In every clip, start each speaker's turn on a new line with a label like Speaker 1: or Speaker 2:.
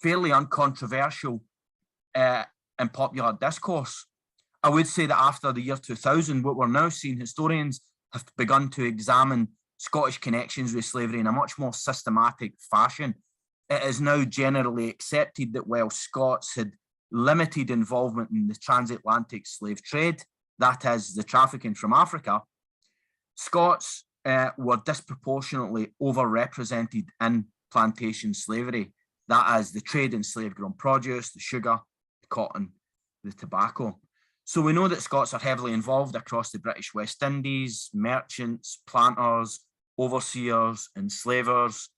Speaker 1: fairly uncontroversial in popular discourse. I would say that after the year 2000, what we're now seeing, historians have begun to examine Scottish connections with slavery in a much more systematic fashion. It is now generally accepted that while Scots had limited involvement in the transatlantic slave trade, that is, the trafficking from Africa, Scots were disproportionately overrepresented in plantation slavery. That is, the trade in slave-grown produce, the sugar, the cotton, the tobacco. So we know that Scots are heavily involved across the British West Indies, merchants, planters, overseers, enslavers,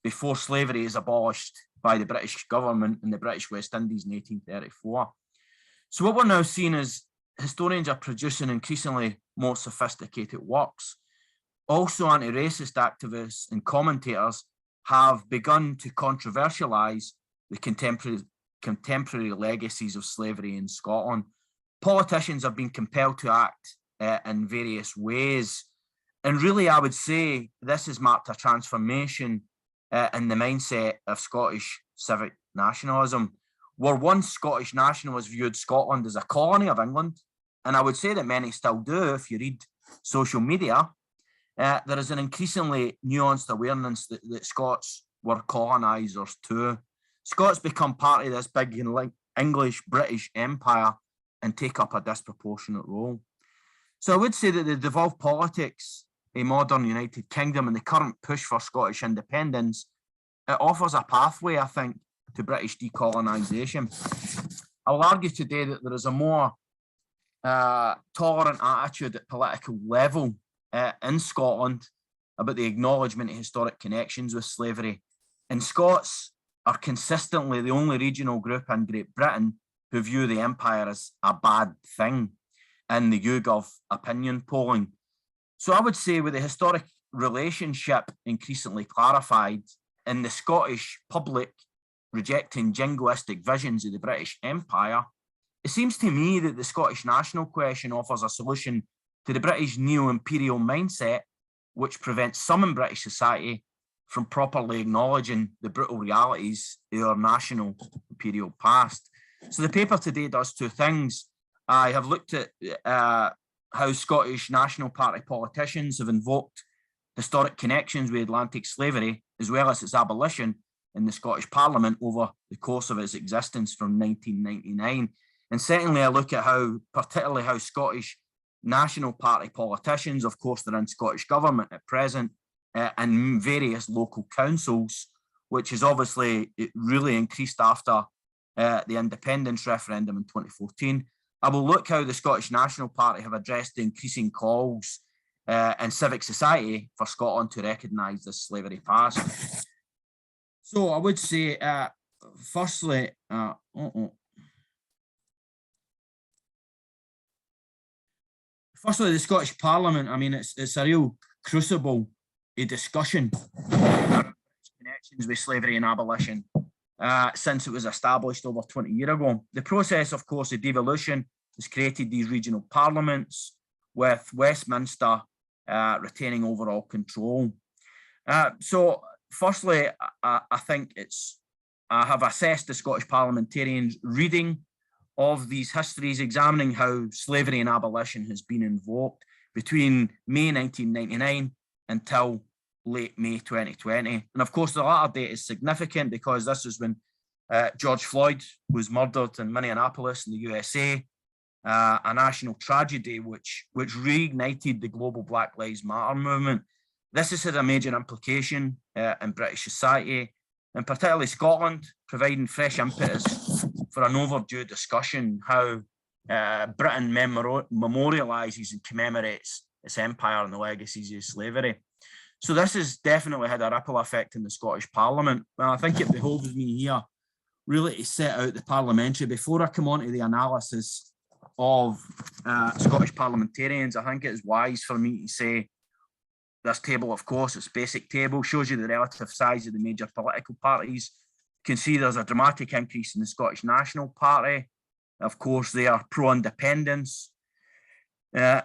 Speaker 1: before slavery is abolished by the British government in the British West Indies in 1834. So what we're now seeing is historians are producing increasingly more sophisticated works. Also, anti-racist activists and commentators have begun to controversialise the contemporary legacies of slavery in Scotland. Politicians have been compelled to act in various ways. And really, I would say this has marked a transformation in the mindset of Scottish civic nationalism, where once Scottish nationalists viewed Scotland as a colony of England, and I would say that many still do if you read social media, there is an increasingly nuanced awareness that Scots were colonisers too. Scots become part of this big English-British empire and take up a disproportionate role. So I would say that the devolved politics, a modern United Kingdom, and the current push for Scottish independence, it offers a pathway, I think, to British decolonisation. I'll argue today that there is a more tolerant attitude at political level in Scotland about the acknowledgement of historic connections with slavery. And Scots are consistently the only regional group in Great Britain who view the empire as a bad thing in the YouGov opinion polling. So I would say with the historic relationship increasingly clarified in the Scottish public rejecting jingoistic visions of the British Empire, it seems to me that the Scottish national question offers a solution to the British neo-imperial mindset, which prevents some in British society from properly acknowledging the brutal realities of our national imperial past. So the paper today does two things. I have looked at how Scottish National Party politicians have invoked historic connections with Atlantic slavery, as well as its abolition in the Scottish Parliament over the course of its existence from 1999. And secondly, I look at particularly how Scottish National Party politicians, of course, they're in Scottish government at present, and various local councils, which is obviously really increased after the independence referendum in 2014. I will look how the Scottish National Party have addressed the increasing calls in civic society for Scotland to recognise this slavery past. So I would say, firstly, the Scottish Parliament, I mean, it's a real crucible, a discussion connections with slavery and abolition since it was established over 20 years ago. The process, of course, of devolution has created these regional parliaments, with Westminster retaining overall control. So firstly, I think I have assessed the Scottish parliamentarians' reading of these histories, examining how slavery and abolition has been invoked between May 1999 until late May 2020. And of course, the latter date is significant because this is when George Floyd was murdered in Minneapolis in the USA, a national tragedy which reignited the global Black Lives Matter movement. This has had a major implication in British society, and particularly Scotland, providing fresh impetus for an overdue discussion how Britain memorialises and commemorates its empire and the legacies of slavery. So this has definitely had a ripple effect in the Scottish Parliament. Well, I think it behoves me here really to set out the parliamentary, before I come on to the analysis of Scottish parliamentarians. I think it is wise for me to say this table, of course, its basic table, shows you the relative size of the major political parties. You can see there's a dramatic increase in the Scottish National Party. Of course, they are pro-independence. They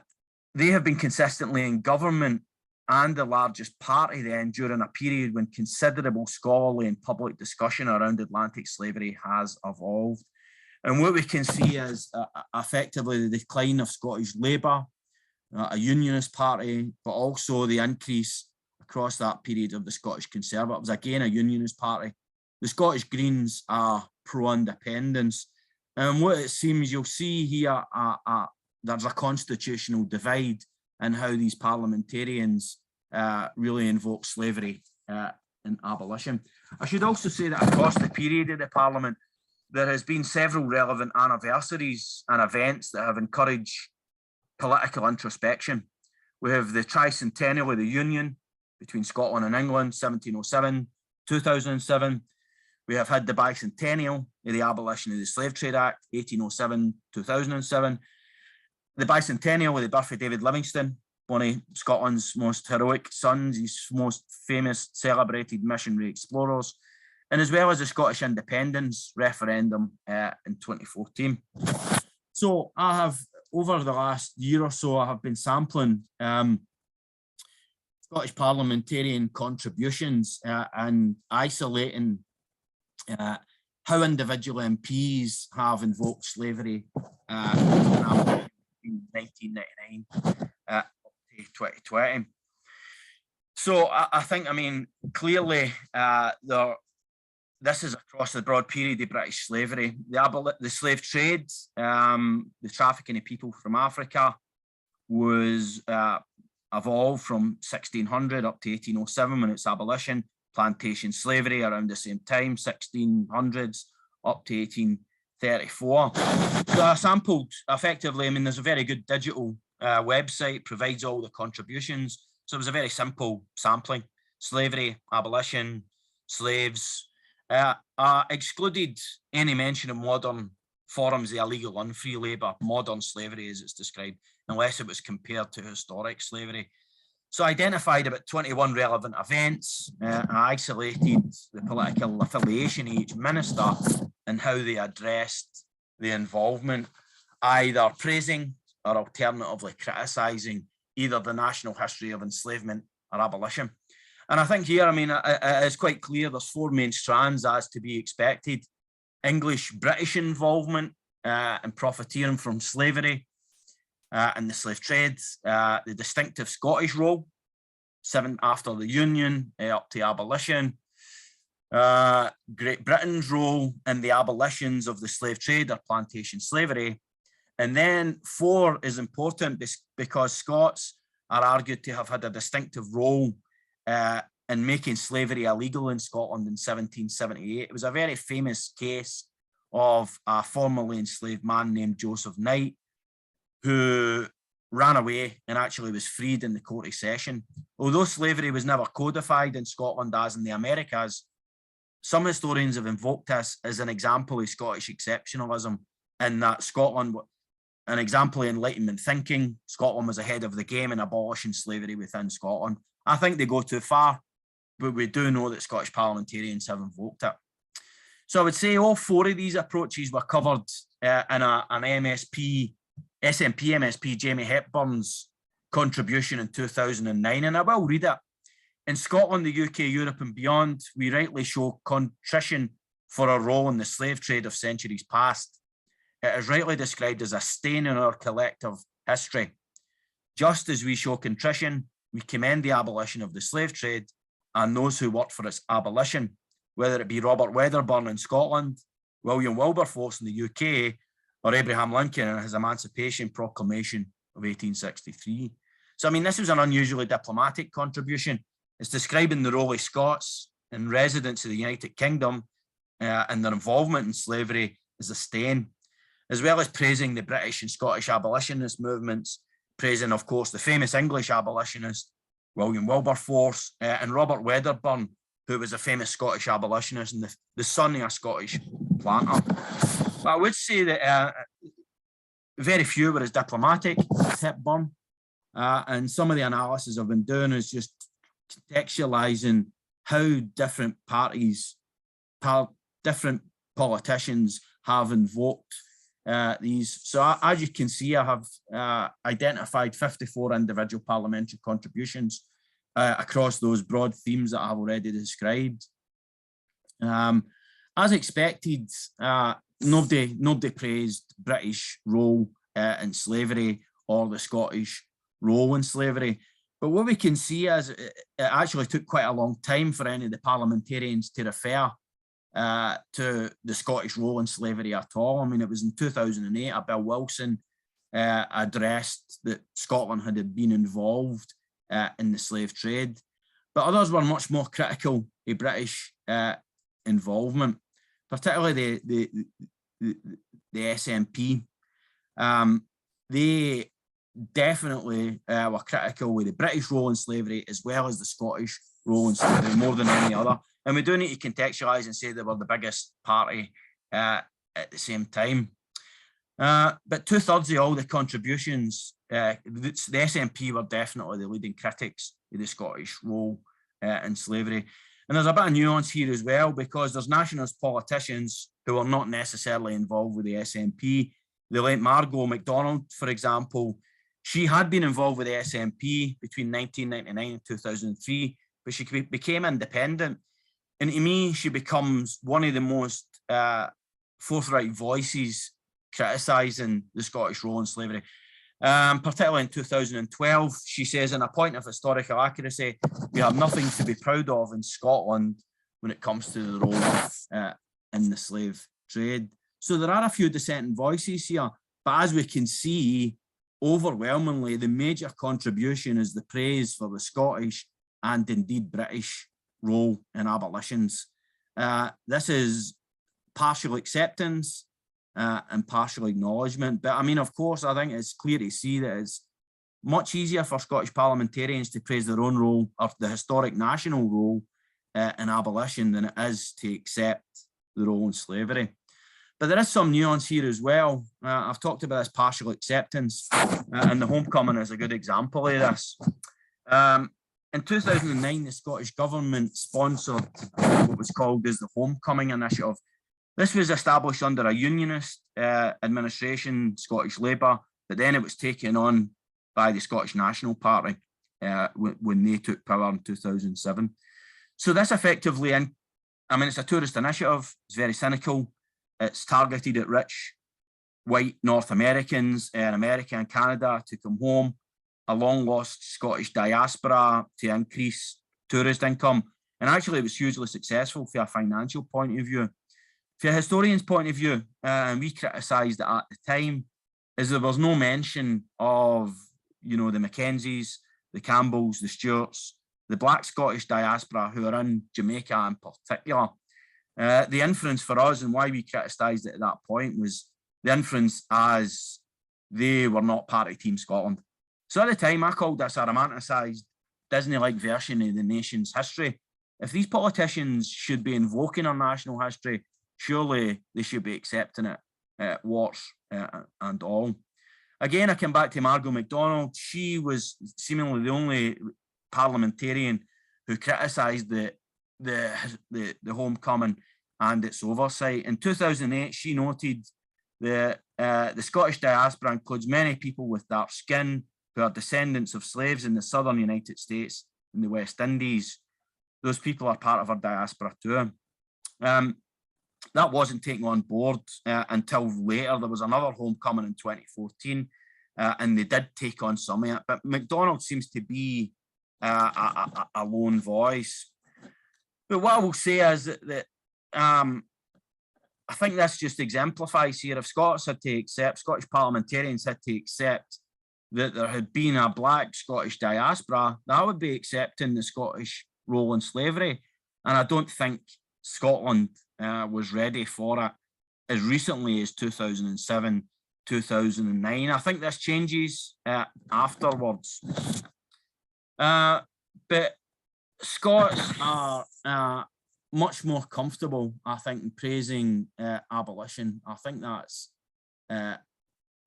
Speaker 1: have been consistently in government and the largest party then during a period when considerable scholarly and public discussion around Atlantic slavery has evolved. And what we can see is effectively the decline of Scottish Labour, a unionist party, but also the increase across that period of the Scottish Conservatives, again a unionist party. The Scottish Greens are pro-independence. And what it seems you'll see here, there's a constitutional divide in how these parliamentarians really invoke slavery and abolition. I should also say that across the period of the Parliament, there has been several relevant anniversaries and events that have encouraged political introspection. We have the tricentennial of the Union between Scotland and England, 1707, 2007. We have had the bicentennial of the abolition of the Slave Trade Act, 1807, 2007. The bicentennial of the birth of David Livingstone, one of Scotland's most heroic sons, his most famous celebrated missionary explorers, and as well as the Scottish independence referendum in 2014. So I have, over the last year or so, I have been sampling Scottish parliamentarian contributions and isolating how individual MPs have invoked slavery in 1999 to 2020. So I think, I mean, clearly this is across the broad period of British slavery. The slave trade, the trafficking of people from Africa was evolved from 1600 up to 1807 when its abolition. Plantation slavery around the same time, 1600s up to 1834. So I sampled effectively, I mean, there's a very good digital website, provides all the contributions. So it was a very simple sampling: slavery, abolition, slaves. Excluded any mention of modern forms of illegal unfree labour, modern slavery as it's described, unless it was compared to historic slavery. So I identified about 21 relevant events. I isolated the political affiliation of each minister and how they addressed the involvement, either praising or alternatively criticising either the national history of enslavement or abolition. And I think here, I mean, it's quite clear there's four main strands as to be expected: English-British involvement and profiteering from slavery and the slave trade, the distinctive Scottish role, after the Union up to abolition, Great Britain's role in the abolitions of the slave trade or plantation slavery. And then 4 is important because Scots are argued to have had a distinctive role in making slavery illegal in Scotland in 1778. It was a very famous case of a formerly enslaved man named Joseph Knight, who ran away and actually was freed in the court of session. Although slavery was never codified in Scotland as in the Americas, some historians have invoked this as an example of Scottish exceptionalism, in that Scotland, an example of Enlightenment thinking, Scotland was ahead of the game in abolishing slavery within Scotland. I think they go too far, but we do know that Scottish parliamentarians have invoked it. So I would say all 4 of these approaches were covered in an SNP MSP Jamie Hepburn's contribution in 2009, and I will read it. In Scotland, the UK, Europe and beyond, we rightly show contrition for our role in the slave trade of centuries past. It is rightly described as a stain in our collective history. Just as we show contrition, we commend the abolition of the slave trade and those who worked for its abolition, whether it be Robert Wedderburn in Scotland, William Wilberforce in the UK, or Abraham Lincoln and his Emancipation Proclamation of 1863. So, I mean, this was an unusually diplomatic contribution. It's describing the role of Scots and residents of the United Kingdom and their involvement in slavery as a stain, as well as praising the British and Scottish abolitionist movements, praising, of course, the famous English abolitionist, William Wilberforce, and Robert Wedderburn, who was a famous Scottish abolitionist and the son of a Scottish planter. But I would say that very few were as diplomatic as Hepburn, and some of the analysis I've been doing is just contextualising how different parties, different politicians have invoked these. So as you can see, I have identified 54 individual parliamentary contributions across those broad themes that I've already described. As expected, nobody praised British role in slavery or the Scottish role in slavery. But what we can see is it actually took quite a long time for any of the parliamentarians to refer to the Scottish role in slavery at all. I mean, it was in 2008, a Bill Wilson addressed that Scotland had been involved in the slave trade, but others were much more critical of British involvement, particularly the SNP. They definitely were critical of the British role in slavery as well as the Scottish role in slavery more than any other. And we do need to contextualise and say they were the biggest party at the same time. But 2/3 of all the contributions, the SNP were definitely the leading critics of the Scottish role in slavery. And there's a bit of nuance here as well, because there's nationalist politicians who are not necessarily involved with the SNP. The late Margot MacDonald, for example, she had been involved with the SNP between 1999 and 2003, but she became independent. And to me, she becomes one of the most forthright voices criticising the Scottish role in slavery. Particularly in 2012, she says, in a point of historical accuracy, we have nothing to be proud of in Scotland when it comes to the role in the slave trade. So there are a few dissenting voices here, but as we can see, overwhelmingly, the major contribution is the praise for the Scottish and indeed British role in abolitions. This is partial acceptance and partial acknowledgement. But I mean, of course, I think it's clear to see that it's much easier for Scottish parliamentarians to praise their own role or the historic national role in abolition than it is to accept the role in slavery. But there is some nuance here as well. I've talked about this partial acceptance, and the homecoming is a good example of this. In 2009, the Scottish government sponsored what was called as the Homecoming Initiative. This was established under a unionist administration, Scottish Labour, but then it was taken on by the Scottish National Party when they took power in 2007. So this effectively, I mean, it's a tourist initiative. It's very cynical. It's targeted at rich white North Americans in America and Canada to come home, a long lost Scottish diaspora to increase tourist income. And actually it was hugely successful from a financial point of view. From a historian's point of view, and we criticised it at the time, is there was no mention of, you know, the Mackenzies, the Campbells, the Stuarts, the Black Scottish diaspora who are in Jamaica in particular. The inference for us and why we criticised it at that point was the inference as they were not part of Team Scotland. So at the time, I called this a romanticised Disney-like version of the nation's history. If these politicians should be invoking our national history, surely they should be accepting it, warts and all. Again, I come back to Margot MacDonald. She was seemingly the only parliamentarian who criticised the homecoming and its oversight. In 2008, she noted that the Scottish diaspora includes many people with dark skin who are descendants of slaves in the southern United States and the West Indies. Those people are part of our diaspora too. That wasn't taken on board until later. There was another homecoming in 2014, and they did take on some of it. But MacDonald seems to be a lone voice. But what I will say is that I think this just exemplifies here, if Scottish parliamentarians had to accept that there had been a Black Scottish diaspora, that would be accepting the Scottish role in slavery. And I don't think Scotland was ready for it as recently as 2007, 2009. I think this changes afterwards. But Scots are much more comfortable, I think, in praising abolition. I think that's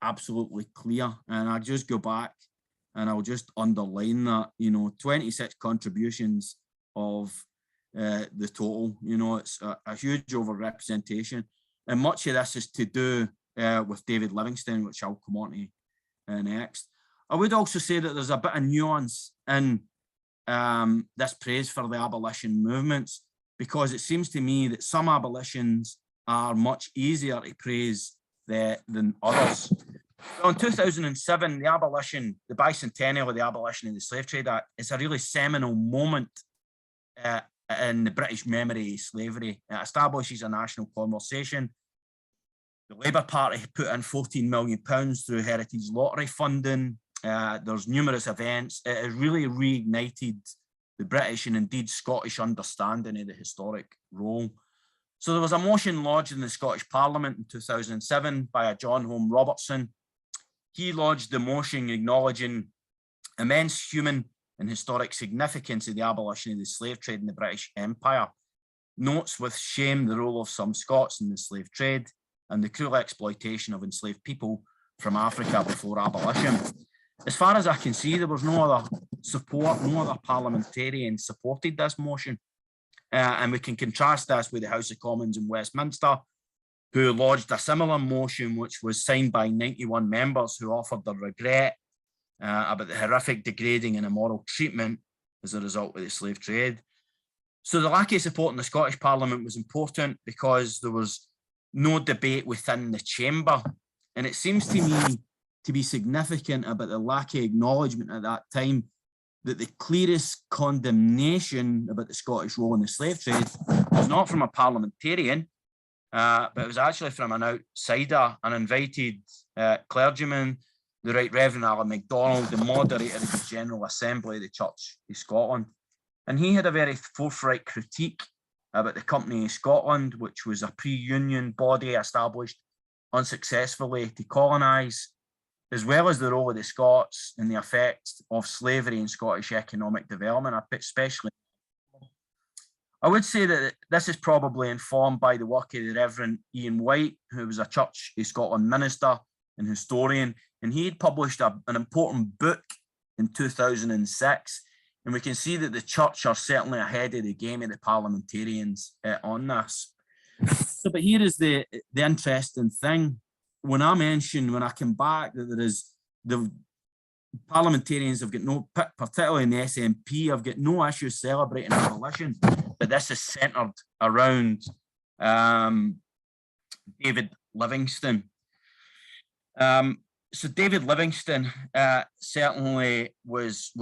Speaker 1: absolutely clear. And I just go back and I'll just underline that, you know, 26 contributions of the total, you know, it's a huge overrepresentation. And much of this is to do with David Livingstone, which I'll come on to next. I would also say that there's a bit of nuance in this praise for the abolition movements, because it seems to me that some abolitions are much easier to praise than others. So in 2007, the bicentennial of the Abolition of the Slave Trade Act is a really seminal moment in the British memory of slavery. It establishes a national conversation. The Labour Party put in £14 million through heritage lottery funding. There's numerous events. It has really reignited the British and indeed Scottish understanding of the historic role. So there was a motion lodged in the Scottish Parliament in 2007 by a John Home Robertson. He lodged the motion acknowledging immense human and historic significance of the abolition of the slave trade in the British Empire, notes with shame the role of some Scots in the slave trade and the cruel exploitation of enslaved people from Africa before abolition. As far as I can see, there was no other support, no other parliamentarians supported this motion. And we can contrast this with the House of Commons in Westminster, who lodged a similar motion, which was signed by 91 members who offered their regret about the horrific degrading and immoral treatment as a result of the slave trade. So the lack of support in the Scottish Parliament was important because there was no debate within the chamber. And it seems to me to be significant about the lack of acknowledgement at that time that the clearest condemnation about the Scottish role in the slave trade was not from a parliamentarian, but it was actually from an outsider, an invited clergyman, the Right Reverend Alan MacDonald, the moderator of the General Assembly of the Church of Scotland. And he had a very forthright critique about the Company of Scotland, which was a pre-union body established unsuccessfully to colonise, as well as the role of the Scots and the effects of slavery in Scottish economic development, especially. I would say that this is probably informed by the work of the Reverend Ian White, who was a Church of Scotland minister and historian, and he had published an important book in 2006, and we can see that the Church are certainly ahead of the game of the parliamentarians on this. So, but here is the interesting thing. When I come back that there is the parliamentarians have got no, particularly in the SNP, have got no issue celebrating abolition, but this is centred around David Livingstone. So David Livingstone certainly was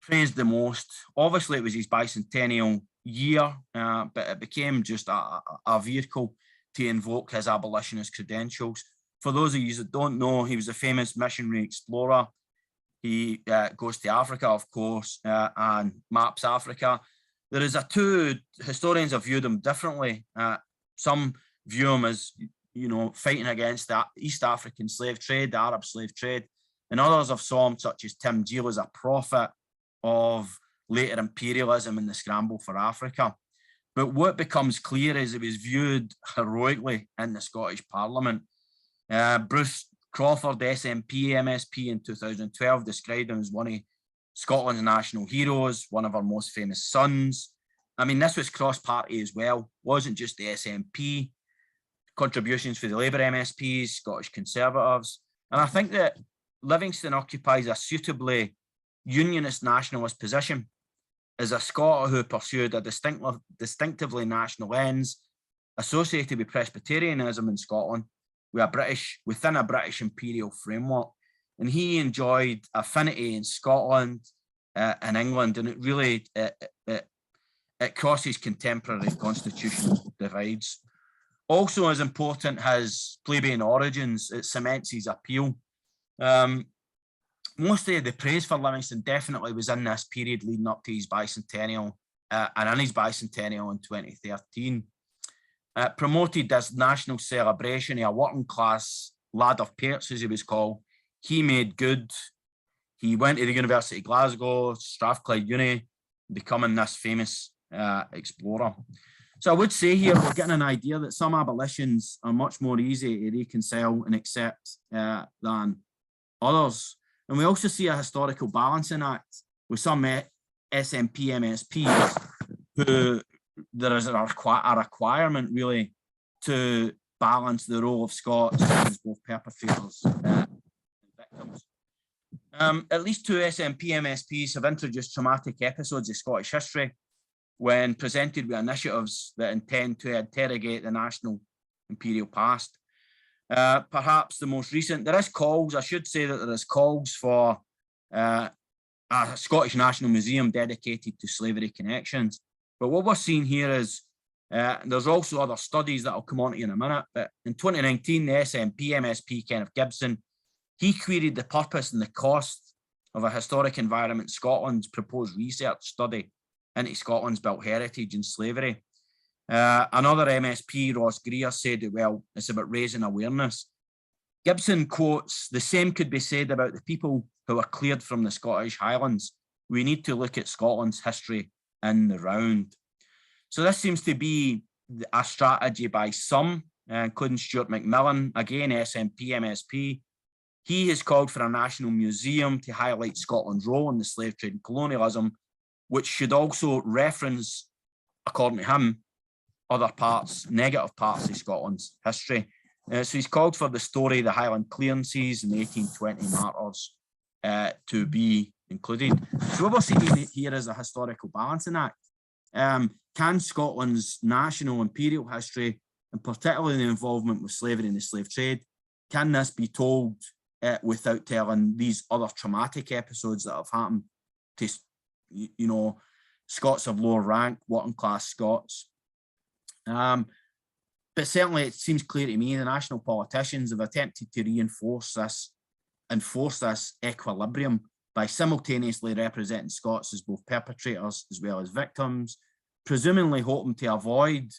Speaker 1: praised the most. Obviously, it was his bicentennial year, but it became just a vehicle to invoke his abolitionist credentials. For those of you that don't know, he was a famous missionary explorer. He goes to Africa, of course, and maps Africa. There is two historians have viewed him differently. Some view him as, you know, fighting against the East African slave trade, the Arab slave trade, and others have saw him, such as Tim Gill, as a prophet of later imperialism and the scramble for Africa. But what becomes clear is it was viewed heroically in the Scottish Parliament. Bruce Crawford, SNP MSP in 2012, described him as one of Scotland's national heroes, one of our most famous sons. I mean, this was cross-party as well, wasn't just the SNP, contributions for the Labour MSPs, Scottish Conservatives. And I think that Livingstone occupies a suitably unionist nationalist position as a Scot who pursued a distinctively national ends associated with Presbyterianism in Scotland, within a British imperial framework. And he enjoyed affinity in Scotland and England, and it really it crosses contemporary constitutional divides. Also, as important as plebeian origins, it cements his appeal. Most of the praise for Livingstone definitely was in this period leading up to his bicentennial, and in his bicentennial in 2013. Promoted this national celebration of a working class lad of parts, as he was called. He made good. He went to the University of Glasgow, Strathclyde Uni, becoming this famous explorer. So I would say here we're getting an idea that some abolitions are much more easy to reconcile and accept than others. And we also see a historical balancing act with some SNP MSPs who there is a requirement really to balance the role of Scots as both perpetrators and victims. At least two SNP MSPs have introduced traumatic episodes of Scottish history when presented with initiatives that intend to interrogate the national imperial past. Perhaps the most recent, there is calls, I should say that there is calls for a Scottish National Museum dedicated to slavery connections. But what we're seeing here is, there's also other studies that I'll come on to in a minute, but in 2019, the SNP MSP Kenneth Gibson, he queried the purpose and the cost of a Historic Environment Scotland's proposed research study into Scotland's built heritage and slavery. Another MSP, Ross Greer, said that, well, it's about raising awareness. Gibson quotes, "The same could be said about the people who were cleared from the Scottish Highlands. We need to look at Scotland's history in the round." So this seems to be a strategy by some, including Stuart McMillan, again, SNP MSP. He has called for a national museum to highlight Scotland's role in the slave trade and colonialism, which should also reference, according to him, other parts, negative parts of Scotland's history. So he's called for the story, the Highland clearances and the 1820 martyrs to be included. So what we're seeing here is a historical balancing act. Can Scotland's national imperial history, and particularly the involvement with slavery and the slave trade, can this be told without telling these other traumatic episodes that have happened to, you know, Scots of lower rank, working class Scots? But certainly it seems clear to me the national politicians have attempted to enforce this equilibrium by simultaneously representing Scots as both perpetrators as well as victims, presumably hoping to avoid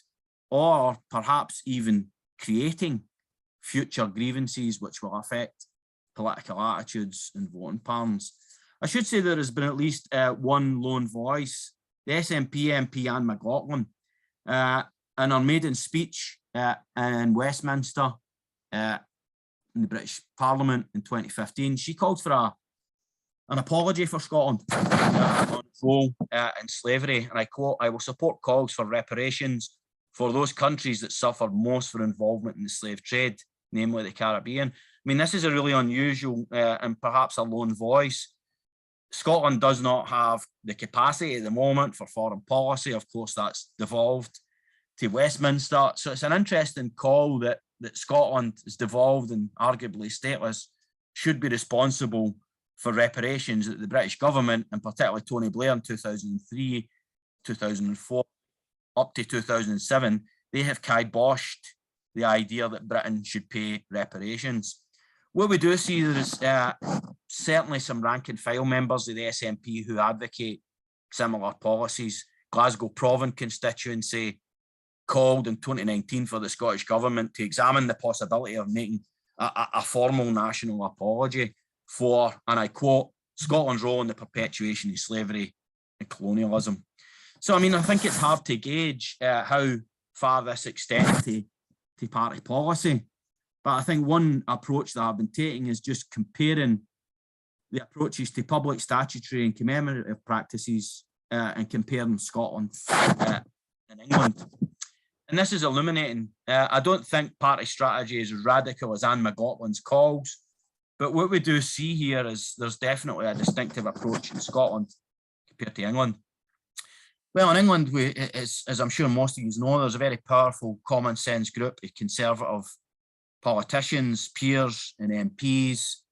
Speaker 1: or perhaps even creating future grievances which will affect political attitudes and voting patterns. I should say there has been at least one lone voice, the SNP MP Anne McLaughlin, in her maiden speech in Westminster in the British Parliament in 2015. She called for an apology for Scotland on its role in slavery, and I quote, "I will support calls for reparations for those countries that suffered most for involvement in the slave trade, namely the Caribbean." I mean, this is a really unusual and perhaps a lone voice. Scotland does not have the capacity at the moment for foreign policy. Of course, that's devolved to Westminster. So it's an interesting call that Scotland is devolved and arguably stateless, should be responsible for reparations that the British government, and particularly Tony Blair in 2003, 2004, up to 2007, they have kiboshed the idea that Britain should pay reparations. What we do see is certainly some rank and file members of the SNP who advocate similar policies. Glasgow Province constituency called in 2019 for the Scottish government to examine the possibility of making a formal national apology for, and I quote, "Scotland's role in the perpetuation of slavery and colonialism." So, I mean, I think it's hard to gauge how far this extends to party policy. But I think one approach that I've been taking is just comparing the approaches to public, statutory and commemorative practices and comparing Scotland and England. And this is illuminating. I don't think party strategy is as radical as Anne McLaughlin's calls, but what we do see here is there's definitely a distinctive approach in Scotland compared to England. Well, in England, as I'm sure most of you know, there's a very powerful common sense group of conservative politicians, peers and MPs.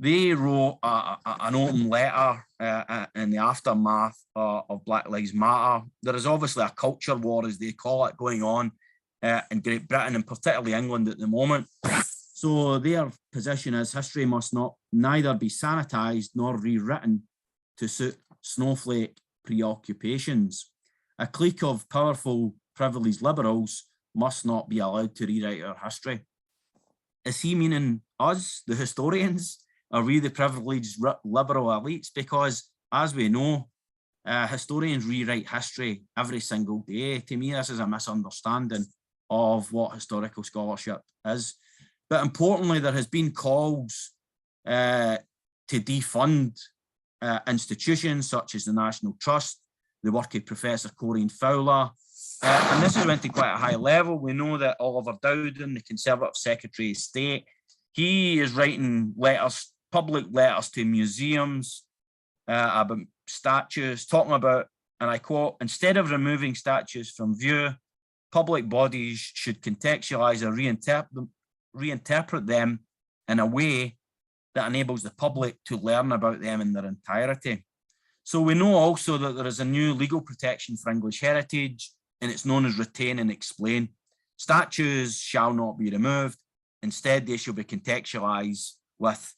Speaker 1: They wrote an open letter in the aftermath of Black Lives Matter. There is obviously a culture war, as they call it, going on in Great Britain and particularly England at the moment. So their position is history must neither be sanitised nor rewritten to suit snowflake preoccupations. A clique of powerful, privileged liberals must not be allowed to rewrite our history. Is he meaning us, the historians? Are we the privileged liberal elites? Because, as we know, historians rewrite history every single day. To me, this is a misunderstanding of what historical scholarship is. But importantly, there has been calls to defund institutions such as the National Trust, the work of Professor Corinne Fowler, and this has went to quite a high level. We know that Oliver Dowden, the Conservative Secretary of State, he is writing letters public letters to museums about statues, talking about, and I quote, "Instead of removing statues from view, public bodies should contextualize or reinterpret them in a way that enables the public to learn about them in their entirety." So we know also that there is a new legal protection for English heritage, and it's known as retain and explain. Statues shall not be removed. Instead, they shall be contextualized with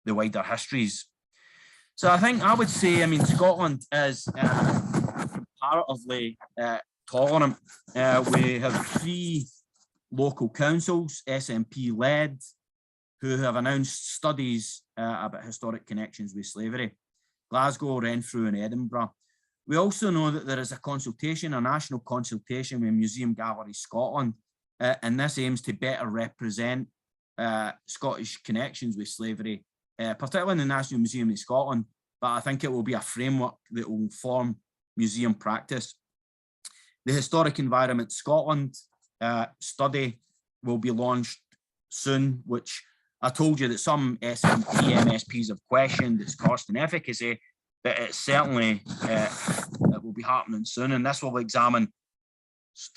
Speaker 1: the wider histories. So I think I would say, I mean, Scotland is comparatively tolerant. We have 3 local councils, SNP led, who have announced studies about historic connections with slavery: Glasgow, Renfrew and Edinburgh. We also know that there is a consultation, a national consultation with Museum Galleries Scotland, and this aims to better represent Scottish connections with slavery, particularly in the National Museum of Scotland, but I think it will be a framework that will inform museum practice. The Historic Environment Scotland study will be launched soon, which I told you that some SNP MSPs have questioned its cost and efficacy, but it certainly it will be happening soon, and this will examine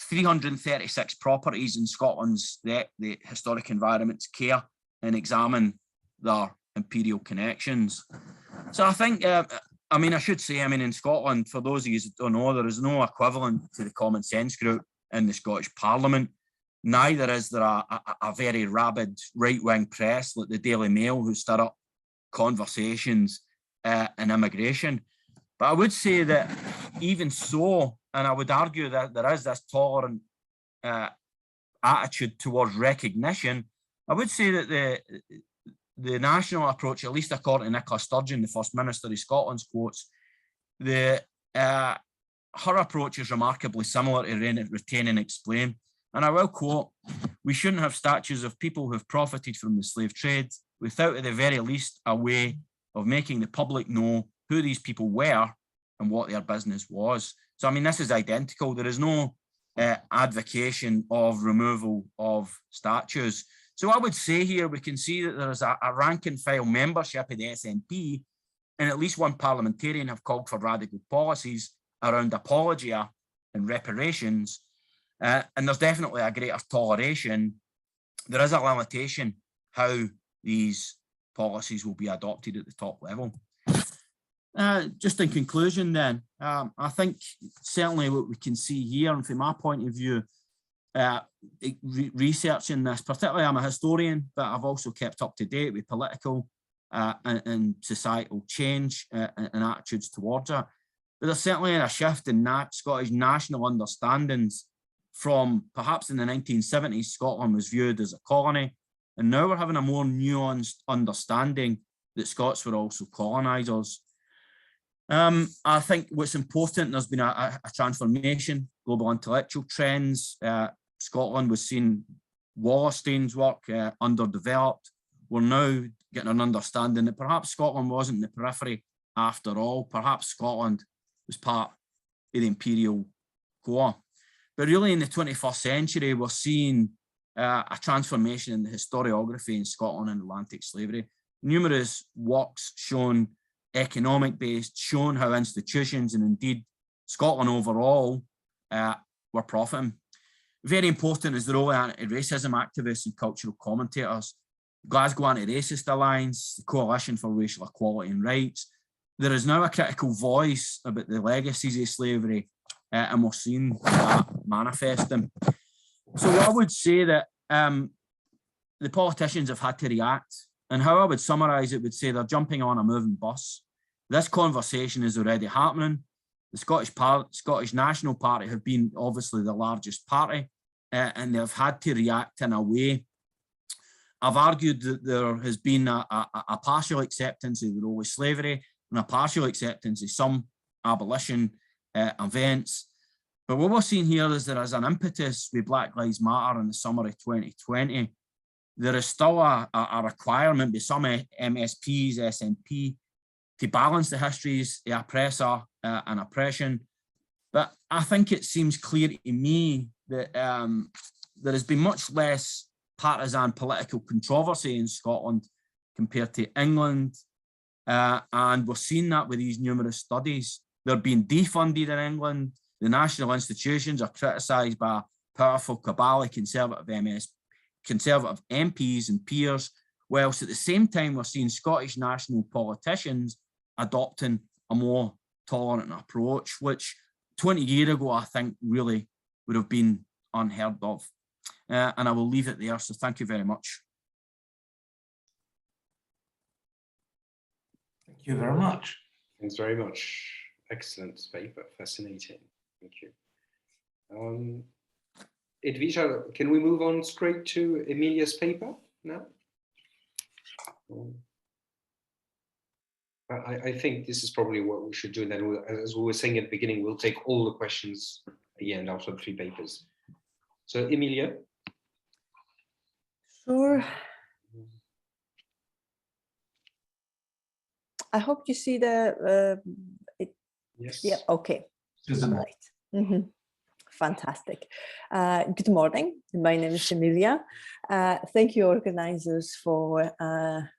Speaker 1: 336 properties in Scotland's the historic environment's care and examine their imperial connections. So I think, I mean, I should say, I mean, in Scotland, for those of you who don't know, there is no equivalent to the Common Sense Group in the Scottish Parliament. Neither is there a very rabid right-wing press like the Daily Mail who stir up conversations in immigration. But I would say that even so, and I would argue that there is this tolerant attitude towards recognition, I would say that the national approach, at least according to Nicola Sturgeon, the First Minister of Scotland's quotes, her approach is remarkably similar to retain and explain. And I will quote, "We shouldn't have statues of people who have profited from the slave trade without at the very least a way of making the public know who these people were and what their business was." So, I mean, this is identical. There is no advocation of removal of statues. So I would say here, we can see that there is a rank and file membership of the SNP, and at least one parliamentarian have called for radical policies around apologia and reparations. And there's definitely a greater toleration. There is a limitation how these policies will be adopted at the top level. Just in conclusion then, I think certainly what we can see here, and from my point of view, researching this, particularly I'm a historian, but I've also kept up to date with political and societal change and attitudes towards it. But there's certainly a shift in Scottish national understandings from perhaps in the 1970s, Scotland was viewed as a colony, and now we're having a more nuanced understanding that Scots were also colonisers. I think what's important, there's been a transformation, global intellectual trends. Scotland was seeing Wallerstein's work underdeveloped. We're now getting an understanding that perhaps Scotland wasn't in the periphery after all. Perhaps Scotland was part of the imperial core. But really in the 21st century, we're seeing a transformation in the historiography in Scotland and Atlantic slavery. Numerous works shown economic-based, showing how institutions and indeed Scotland overall were profiting. Very important is the role of anti-racism activists and cultural commentators. Glasgow Anti-Racist Alliance, the Coalition for Racial Equality and Rights. There is now a critical voice about the legacies of slavery, and we're seeing that manifesting. So I would say that the politicians have had to react, and how I would summarise it would say they're jumping on a moving bus. This conversation is already happening. The Scottish National Party have been obviously the largest party, and they've had to react in a way. I've argued that there has been a partial acceptance of the role of slavery and a partial acceptance of some abolition events. But what we're seeing here is there is an impetus with Black Lives Matter in the summer of 2020. There is still a requirement by some MSPs, SNP, to balance the histories of oppressor and oppression. But I think it seems clear to me that there has been much less partisan political controversy in Scotland compared to England. And we're seeing that with these numerous studies. They're being defunded in England. The national institutions are criticised by a powerful cabal of conservative MPs and peers, whilst at the same time we're seeing Scottish national politicians adopting a more tolerant approach, which 20 years ago I think really would have been unheard of. And I will leave it there, so thank you very much.
Speaker 2: Thank you very much.
Speaker 3: Thanks very much. Excellent paper, fascinating. Thank you. Edwige, can we move on straight to Emilia's paper now? I think this is probably what we should do. And then, as we were saying at the beginning, we'll take all the questions at the end after the 3 papers. So, Emilia.
Speaker 4: Sure. I hope you see the.
Speaker 3: Yes.
Speaker 4: Yeah. Okay. Right. Mm-hmm. Fantastic. Good morning. My name is Emilia. Thank you, organizers, for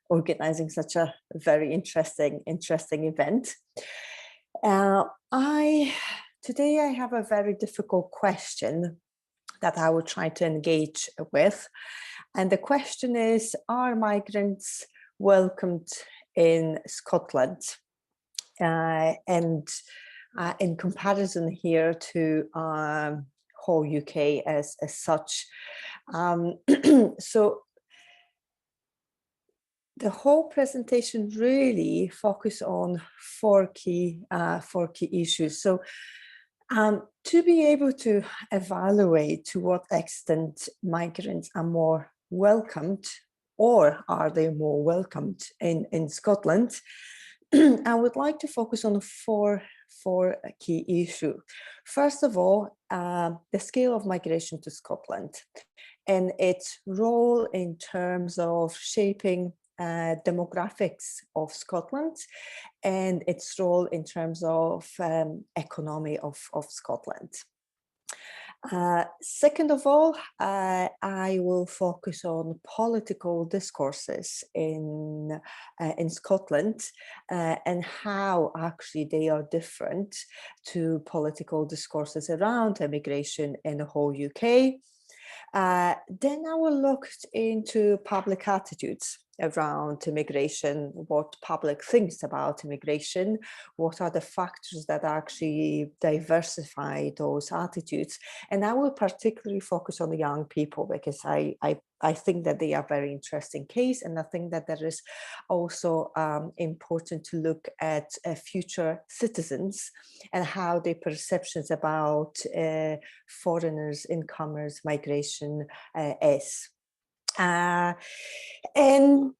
Speaker 4: organizing such a very interesting event. Today I have a very difficult question that I will try to engage with. And the question is, are migrants welcomed in Scotland? And in comparison here to whole UK as such. So the whole presentation really focus on four key issues. So to be able to evaluate to what extent migrants are more welcomed, or are they more welcomed in Scotland, I would like to focus on four key issues. First of all, the scale of migration to Scotland and its role in terms of shaping demographics of Scotland and its role in terms of economy of Scotland. Second of all, I will focus on political discourses in Scotland and how actually they are different to political discourses around immigration in the whole UK. Then I will look into public attitudes around immigration, what public thinks about immigration, what are the factors that actually diversify those attitudes. And I will particularly focus on the young people because I think that they are very interesting case, and I think that there is also important to look at future citizens and how their perceptions about foreigners, incomers, migration is. And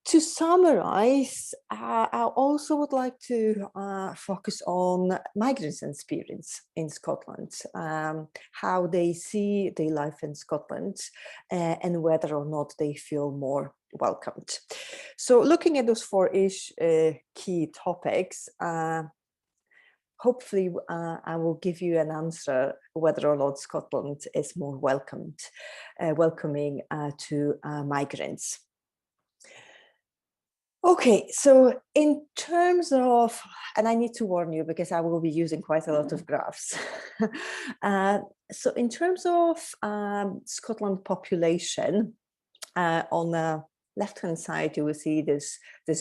Speaker 4: to summarize, I also would like to focus on migrants' experience in Scotland, how they see their life in Scotland, and whether or not they feel more welcomed. So looking at those four-ish key topics, hopefully I will give you an answer whether or not Scotland is more welcoming to migrants. Okay, so in terms of, and I need to warn you because I will be using quite a lot of graphs. So in terms of Scotland population, on the left-hand side, you will see this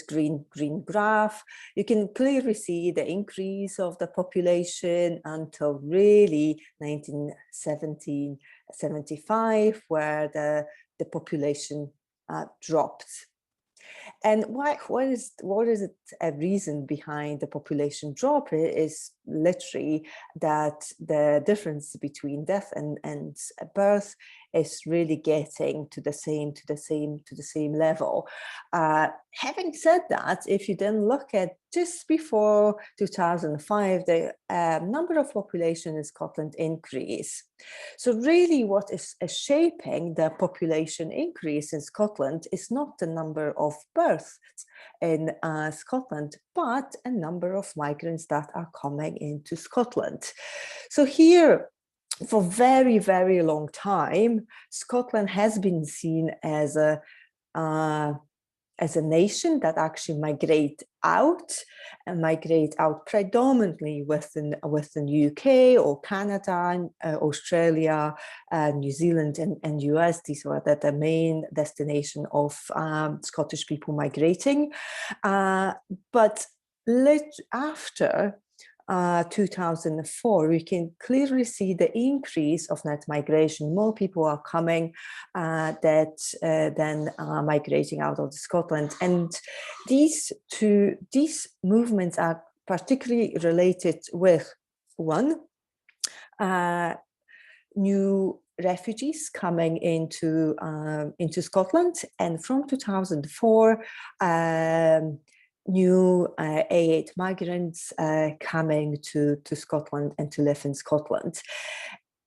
Speaker 4: green graph. You can clearly see the increase of the population until really 1975, where the population dropped. And what is it, a reason behind the population drop is literally that the difference between death and birth is really getting to the same level. Having said that, if you then look at just before 2005, the number of population in Scotland increased. So really what is shaping the population increase in Scotland is not the number of births in Scotland, but a number of migrants that are coming into Scotland. So here, for very, very long time, Scotland has been seen as a as a nation that actually migrate out predominantly within UK or Canada, Australia, New Zealand, and US. These were the main destination of Scottish people migrating. But after 2004, we can clearly see the increase of net migration. More people are coming than migrating out of Scotland. And these movements are particularly related with, one, new refugees coming into Scotland, and from 2004, new A8 migrants coming to Scotland and to live in Scotland.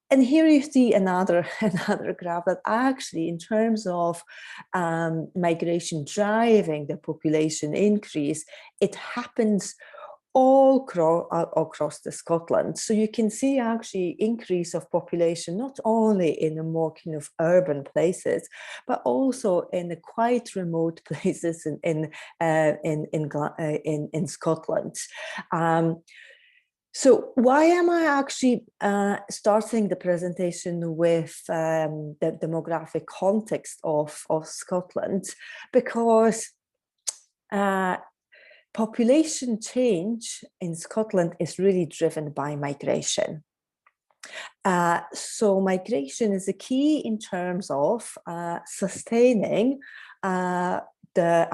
Speaker 4: And here you see another graph that actually, in terms of migration driving the population increase, it happens all across the Scotland. So you can see actually increase of population, not only in the more kind of urban places, but also in the quite remote places in Scotland. So why am I actually starting the presentation with the demographic context of Scotland? Because population change in Scotland is really driven by migration. So migration is a key in terms of sustaining the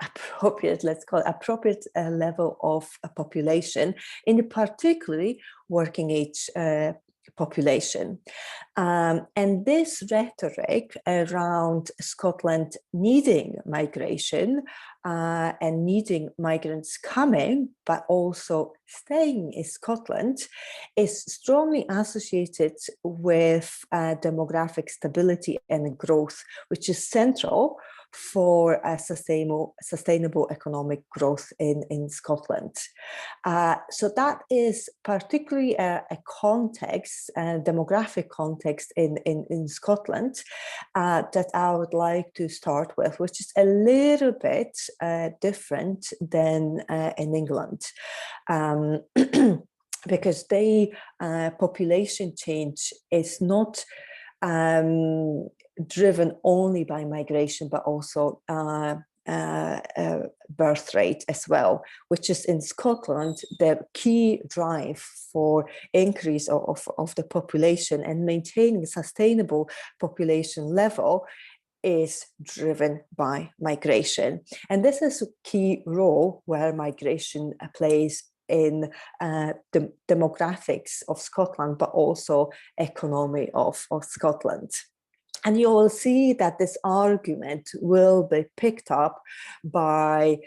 Speaker 4: appropriate, let's call it appropriate level of a population, in particularly working age population. And this rhetoric around Scotland needing migration and needing migrants coming, but also staying in Scotland, is strongly associated with demographic stability and growth, which is central for a sustainable economic growth in Scotland. So that is particularly a context, a demographic context in Scotland that I would like to start with, which is a little bit different than in England. Because population change is not driven only by migration, but also birth rate as well, which is in Scotland the key drive for increase of the population, and maintaining a sustainable population level is driven by migration. And this is a key role where migration plays in the demographics of Scotland, but also economy of Scotland. And you will see that this argument will be picked up by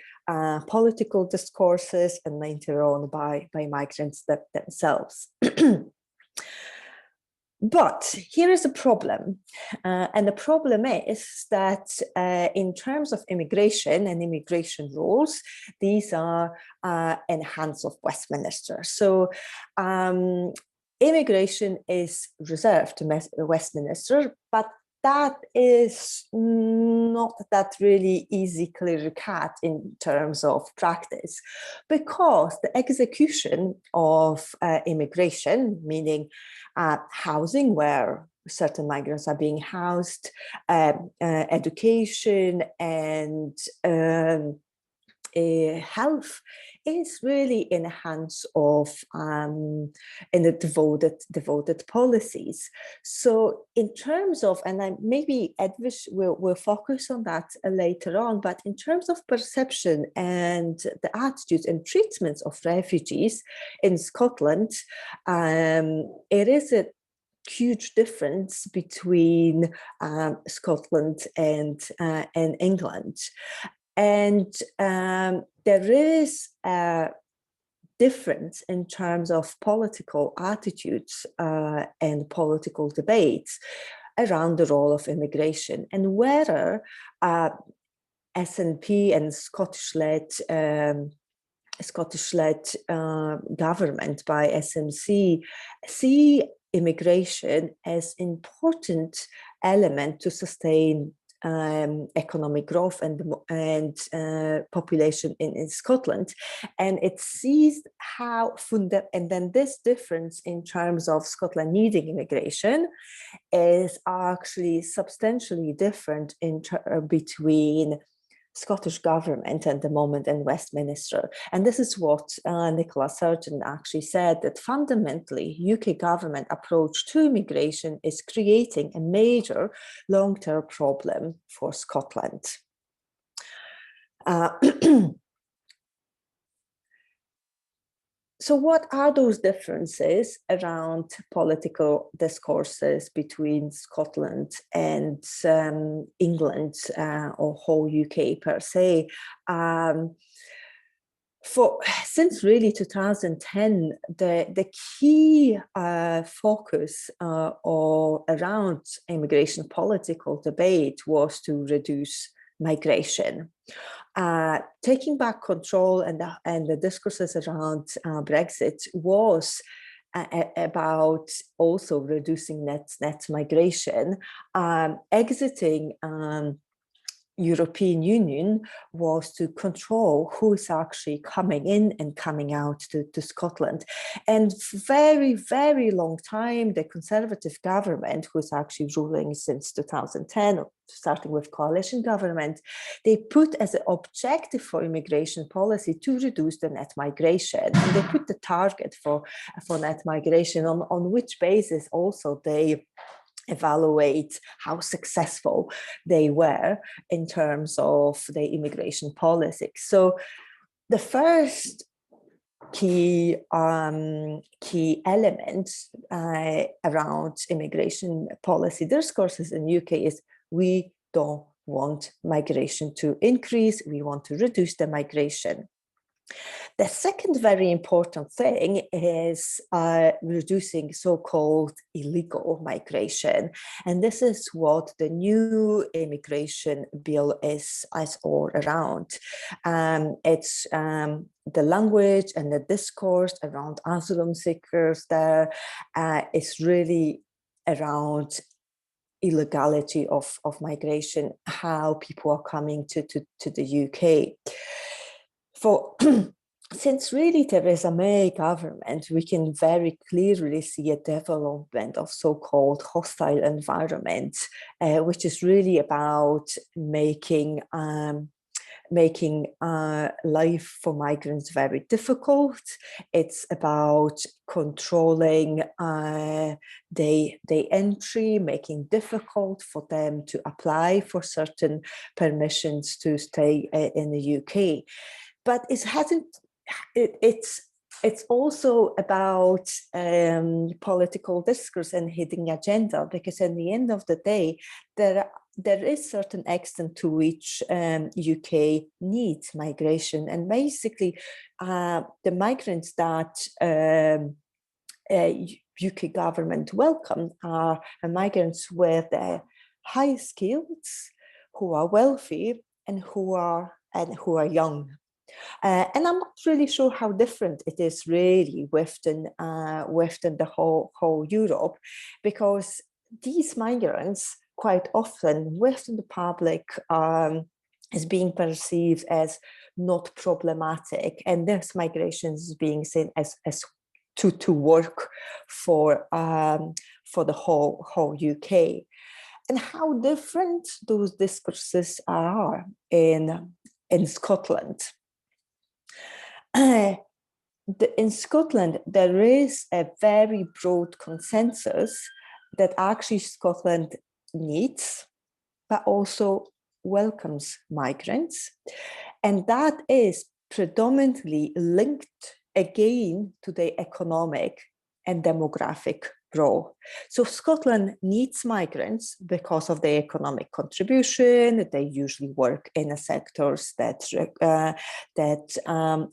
Speaker 4: political discourses and later on by migrants themselves. But here is a problem, and the problem is that in terms of immigration and immigration rules, these are in the hands of Westminster. So immigration is reserved to Westminster, but that is not that really easy, clear cut in terms of practice, because the execution of immigration, meaning housing where certain migrants are being housed, education and health, is really in the hands of in the devoted policies. So in terms of, and maybe Edwige will focus on that later on, but in terms of perception and the attitudes and treatments of refugees in Scotland, it is a huge difference between Scotland and England. And there is a difference in terms of political attitudes and political debates around the role of immigration, and whether SNP and Scottish-led government by SNC see immigration as important element to sustain economic growth and population in Scotland, and it sees how and then this difference in terms of Scotland needing immigration is actually substantially different between Scottish government at the moment and Westminster. And this is what Nicola Surgeon actually said, that fundamentally UK government approach to immigration is creating a major long-term problem for Scotland. So what are those differences around political discourses between Scotland and England or whole UK per se? Since really 2010, the key focus around immigration political debate was to reduce migration. Taking back control and the discourses around Brexit was about also reducing net migration. Exiting European Union was to control who is actually coming in and coming out to Scotland. And very, very long time, the Conservative government, who's actually ruling since 2010, starting with coalition government, they put as an objective for immigration policy to reduce the net migration. And they put the target for net migration on which basis also they evaluate how successful they were in terms of the immigration policy. So the first key element around immigration policy discourses in UK is we don't want migration to increase, we want to reduce the migration. The second very important thing is reducing so-called illegal migration. And this is what the new immigration bill is all around. It's the language and the discourse around asylum-seekers there is really around illegality of migration, how people are coming to the UK. Since really Theresa May government, we can very clearly see a development of so-called hostile environment, which is really about making life for migrants very difficult. It's about controlling the entry, making difficult for them to apply for certain permissions to stay in the UK. But it's also about political discourse and hidden agenda, because at the end of the day, there is certain extent to which UK needs migration, and basically the migrants that UK government welcome are migrants with high skills, who are wealthy, and who are young. And I'm not really sure how different it is really within the whole Europe, because these migrants quite often within the public is being perceived as not problematic, and this migration is being seen as to work for the whole UK. And how different those discourses are in Scotland. In Scotland, there is a very broad consensus that actually Scotland needs, but also welcomes migrants. And that is predominantly linked again to the economic and demographic growth. So Scotland needs migrants because of their economic contribution. They usually work in sectors that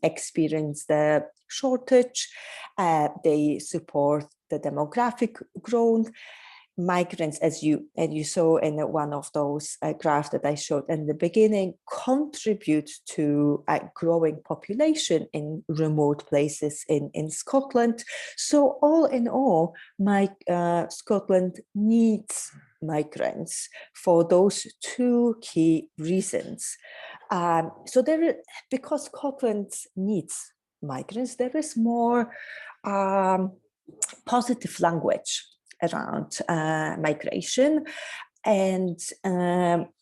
Speaker 4: experience the shortage. They support the demographic growth. Migrants, as you saw in one of those graphs that I showed in the beginning, contribute to a growing population in remote places in Scotland. So all in all, Scotland needs migrants for those two key reasons. So because Scotland needs migrants, there is more positive language around migration, and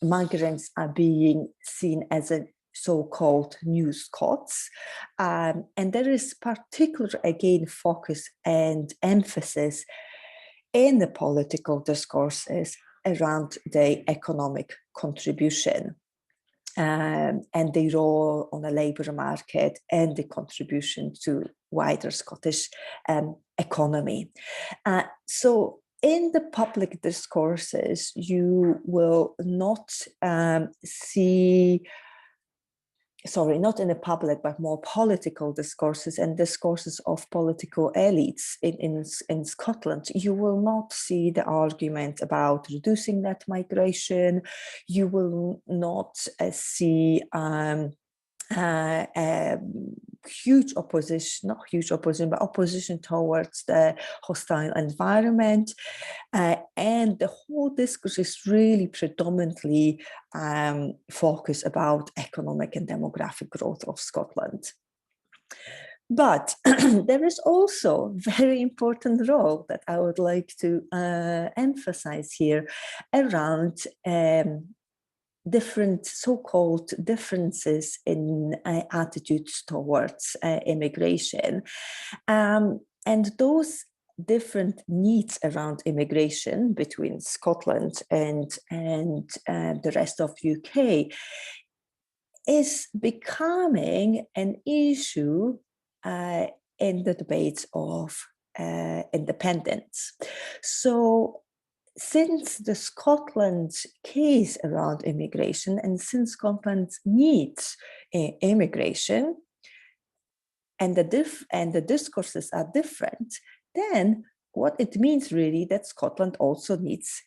Speaker 4: migrants are being seen as a so-called new Scots, and there is particular again focus and emphasis in the political discourses around the economic contribution and the role on the labour market and the contribution to wider Scottish economy. So in the public discourses, you will not see, sorry, not in the public, but more political discourses and discourses of political elites in Scotland, you will not see the argument about reducing net migration. You will not see huge opposition, not huge opposition, but opposition towards the hostile environment. And the whole discourse is really predominantly focused about economic and demographic growth of Scotland. But there is also a very important role that I would like to emphasize here around different so-called differences in attitudes towards immigration. And those different needs around immigration between Scotland and the rest of UK is becoming an issue in the debates of independence. So since the Scotland case around immigration and since Scotland needs immigration and the discourses are different, then what it means really that Scotland also needs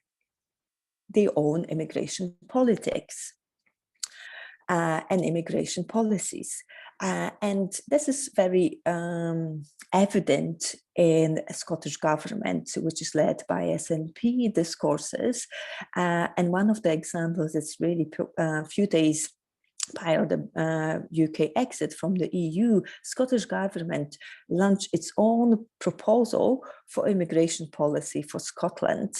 Speaker 4: their own immigration politics and immigration policies. And this is very evident in a Scottish government, which is led by SNP discourses. And one of the examples is really a few days prior to the UK exit from the EU, Scottish government launched its own proposal for immigration policy for Scotland.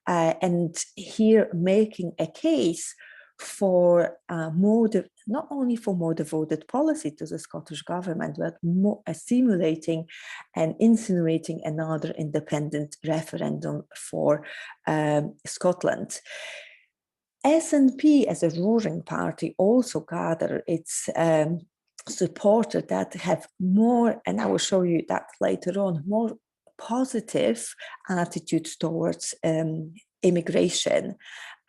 Speaker 4: And here making a case for not only for more devoted policy to the Scottish government, but more simulating and insinuating another independent referendum for Scotland. SNP as a ruling party also gathered its supporters that have more, and I will show you that later on, more positive attitudes towards immigration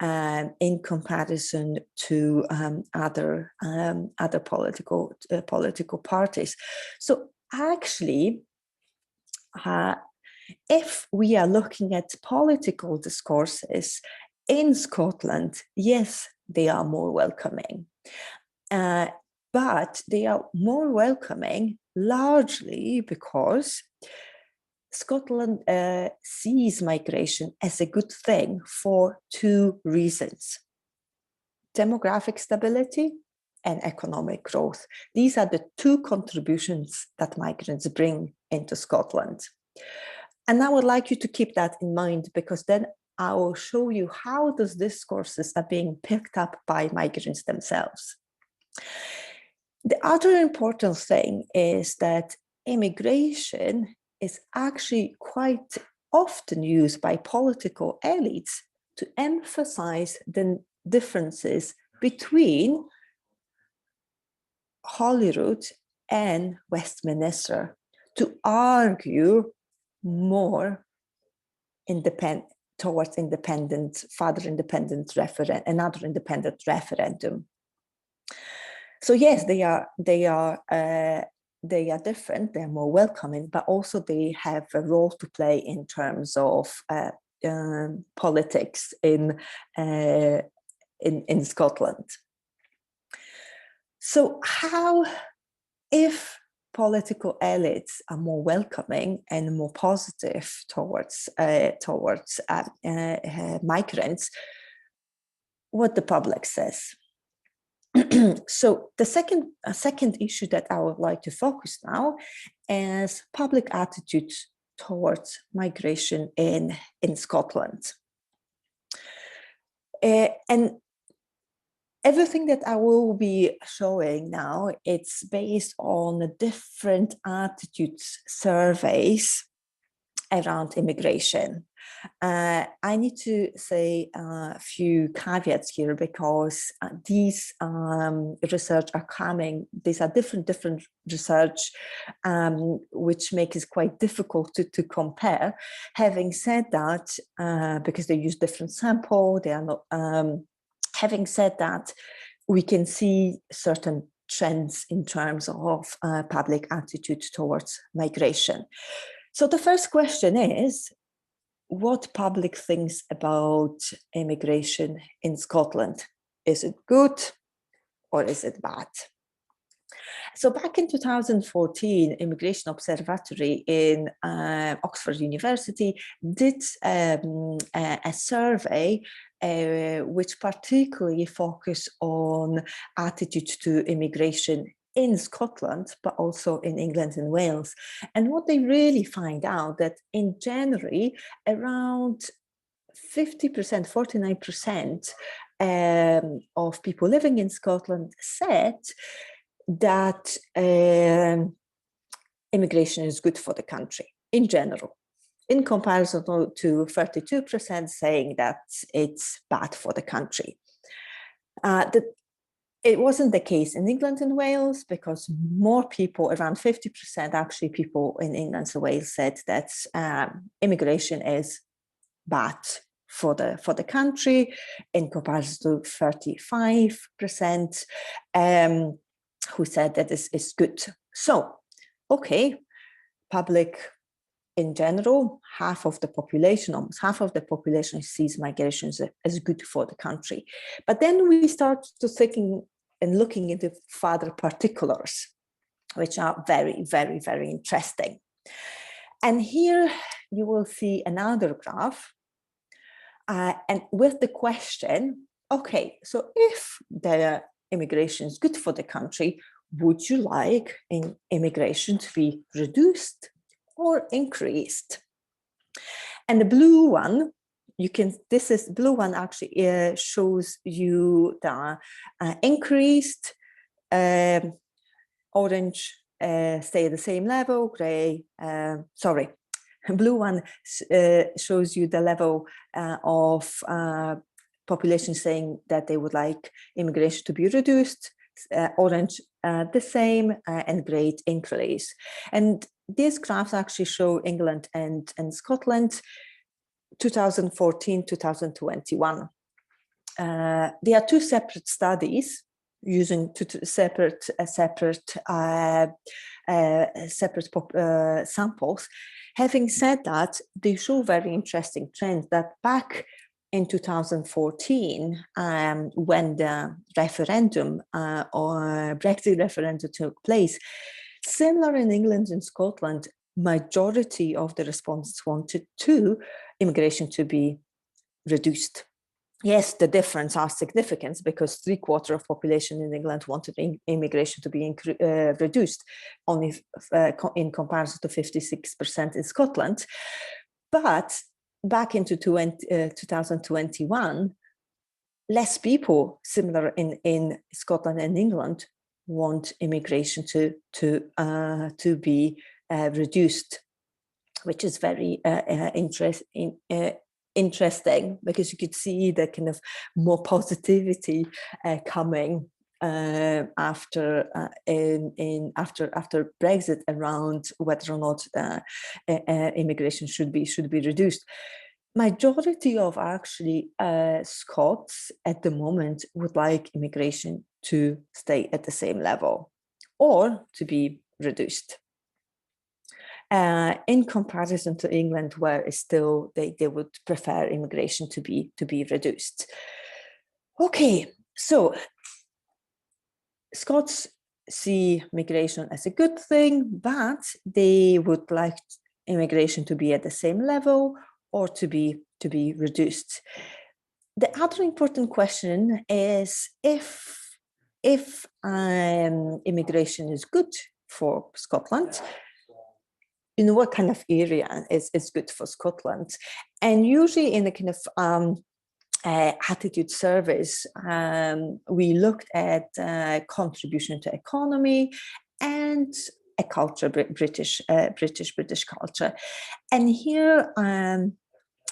Speaker 4: in comparison to other political parties. So actually, if we are looking at political discourses in Scotland, yes, they are more welcoming, but they are more welcoming largely because Scotland sees migration as a good thing for two reasons: demographic stability and economic growth. These are the two contributions that migrants bring into Scotland. And I would like you to keep that in mind, because then I will show you how those discourses are being picked up by migrants themselves. The other important thing is that immigration is actually quite often used by political elites to emphasize the differences between Holyrood and Westminster, to argue more towards another independent referendum. So yes, they are different, they're more welcoming, but also they have a role to play in terms of politics in Scotland. So how, if political elites are more welcoming and more positive towards migrants, what the public says. So the second issue that I would like to focus now is public attitudes towards migration in Scotland. And everything that I will be showing now, it's based on the different attitudes surveys around immigration. I need to say a few caveats here, because these research are coming, these are different research, which makes it quite difficult to compare. Having said that, because they use different sample, they are not, having said that, we can see certain trends in terms of public attitude towards migration. So the first question is, what public thinks about immigration in Scotland? Is it good or is it bad? So back in 2014, Immigration Observatory in Oxford University did a survey which particularly focused on attitudes to immigration in Scotland, but also in England and Wales. And what they really find out that in January, around 50%, 49% of people living in Scotland said that immigration is good for the country in general, in comparison to 32% saying that it's bad for the country. It wasn't the case in England and Wales, because more people, around 50% actually, people in England and Wales said that immigration is bad for the country, in comparison to 35% who said that this is good. So, okay, public in general, half of the population, almost half of the population sees migration as good for the country. But then we start to thinking and looking into further particulars, which are very, very, very interesting. And here you will see another graph, and with the question, okay, so if the immigration is good for the country, would you like immigration to be reduced or increased? And the blue one, blue one actually shows you the increased, orange stay at the same level, gray, blue one shows you the level of population saying that they would like immigration to be reduced, orange the same, and gray increase. And these graphs actually show England and Scotland 2014, 2021. They are two separate studies using two separate samples. Having said that, they show very interesting trends that back in 2014, when the referendum or Brexit referendum took place, similar in England and Scotland, majority of the respondents wanted immigration to be reduced. Yes, the difference are significant, because 3/4 of population in England wanted immigration to be reduced, only in comparison to 56% in Scotland. But back into 2021, less people, similar in Scotland and England, want immigration to be reduced, which is very interesting, because you could see the kind of more positivity coming after Brexit around whether or not immigration should be reduced. Majority of actually Scots at the moment would like immigration to stay at the same level or to be reduced. In comparison to England, where it's still they would prefer immigration to be reduced. Okay, so Scots see migration as a good thing, but they would like immigration to be at the same level or to be reduced. The other important question is if immigration is good for Scotland, in what kind of area is good for Scotland? And usually in a kind of attitude surveys, we looked at contribution to economy and a culture, British culture. And here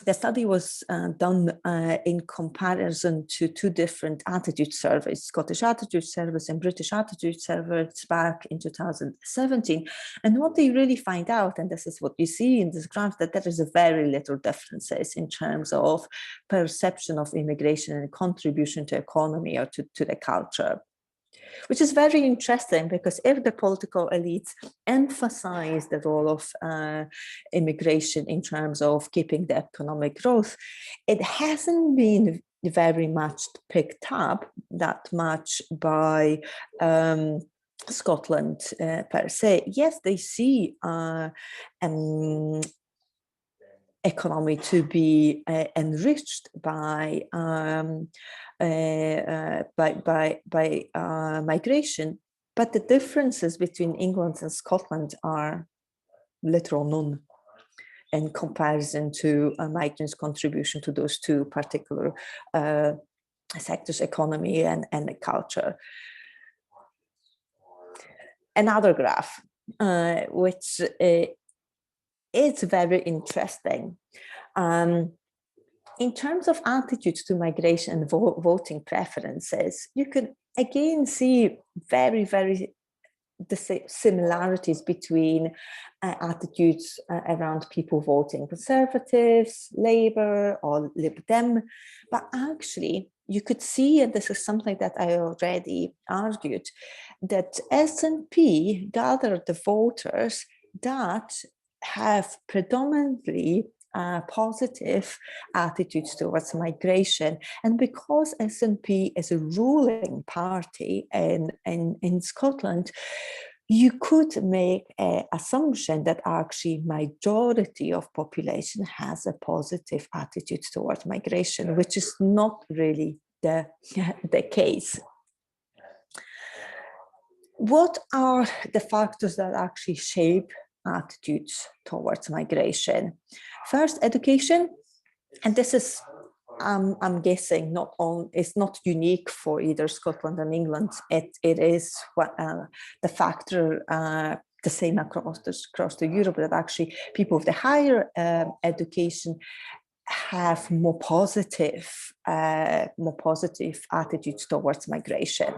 Speaker 4: the study was done in comparison to two different attitude surveys, Scottish Attitude Surveys and British Attitude Surveys back in 2017. And what they really find out, and this is what you see in this graph, that there is a very little differences in terms of perception of immigration and contribution to economy or to the culture. Which is very interesting, because if the political elites emphasize the role of immigration in terms of keeping the economic growth, it hasn't been very much picked up that much by Scotland per se. Yes, they see economy to be enriched by migration, but the differences between England and Scotland are little or none in comparison to migrants' contribution to those two particular sectors, economy and culture. Another graph, which it's very interesting. In terms of attitudes to migration and voting preferences, you can again see very the similarities between attitudes around people voting Conservatives, Labour or Lib Dem, but actually you could see, and this is something that I already argued, that SNP gathered the voters that have predominantly positive attitudes towards migration. And because SNP is a ruling party in Scotland, you could make an assumption that actually majority of population has a positive attitude towards migration, which is not really the case. What are the factors that actually shape attitudes towards migration? First, education, and this is, I'm guessing, it's not unique for either Scotland and England. It is what the factor the same across the Europe, that actually people with the higher education have more positive attitudes towards migration.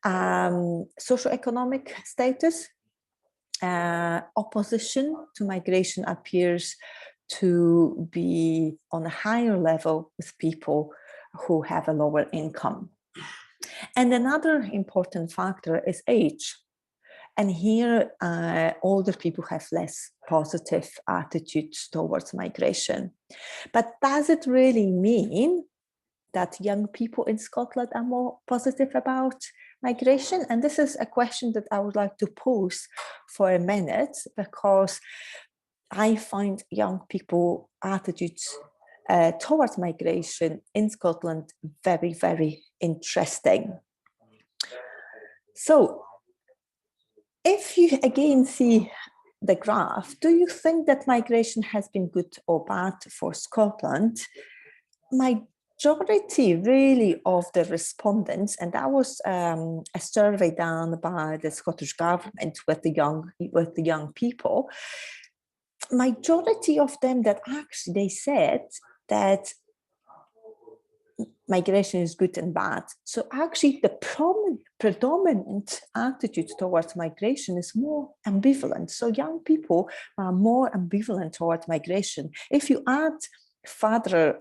Speaker 4: Socioeconomic status. Opposition to migration appears to be on a higher level with people who have a lower income. And another important factor is age. And here, older people have less positive attitudes towards migration. But does it really mean that young people in Scotland are more positive about migration? And this is a question that I would like to pose for a minute, because I find young people attitudes towards migration in Scotland very interesting. So if you again see the graph, do you think that migration has been good or bad for Scotland? Majority really of the respondents, and that was a survey done by the Scottish government with the young people, majority of them that actually they said that migration is good and bad. So actually the predominant attitude towards migration is more ambivalent. So young people are more ambivalent towards migration. If you add further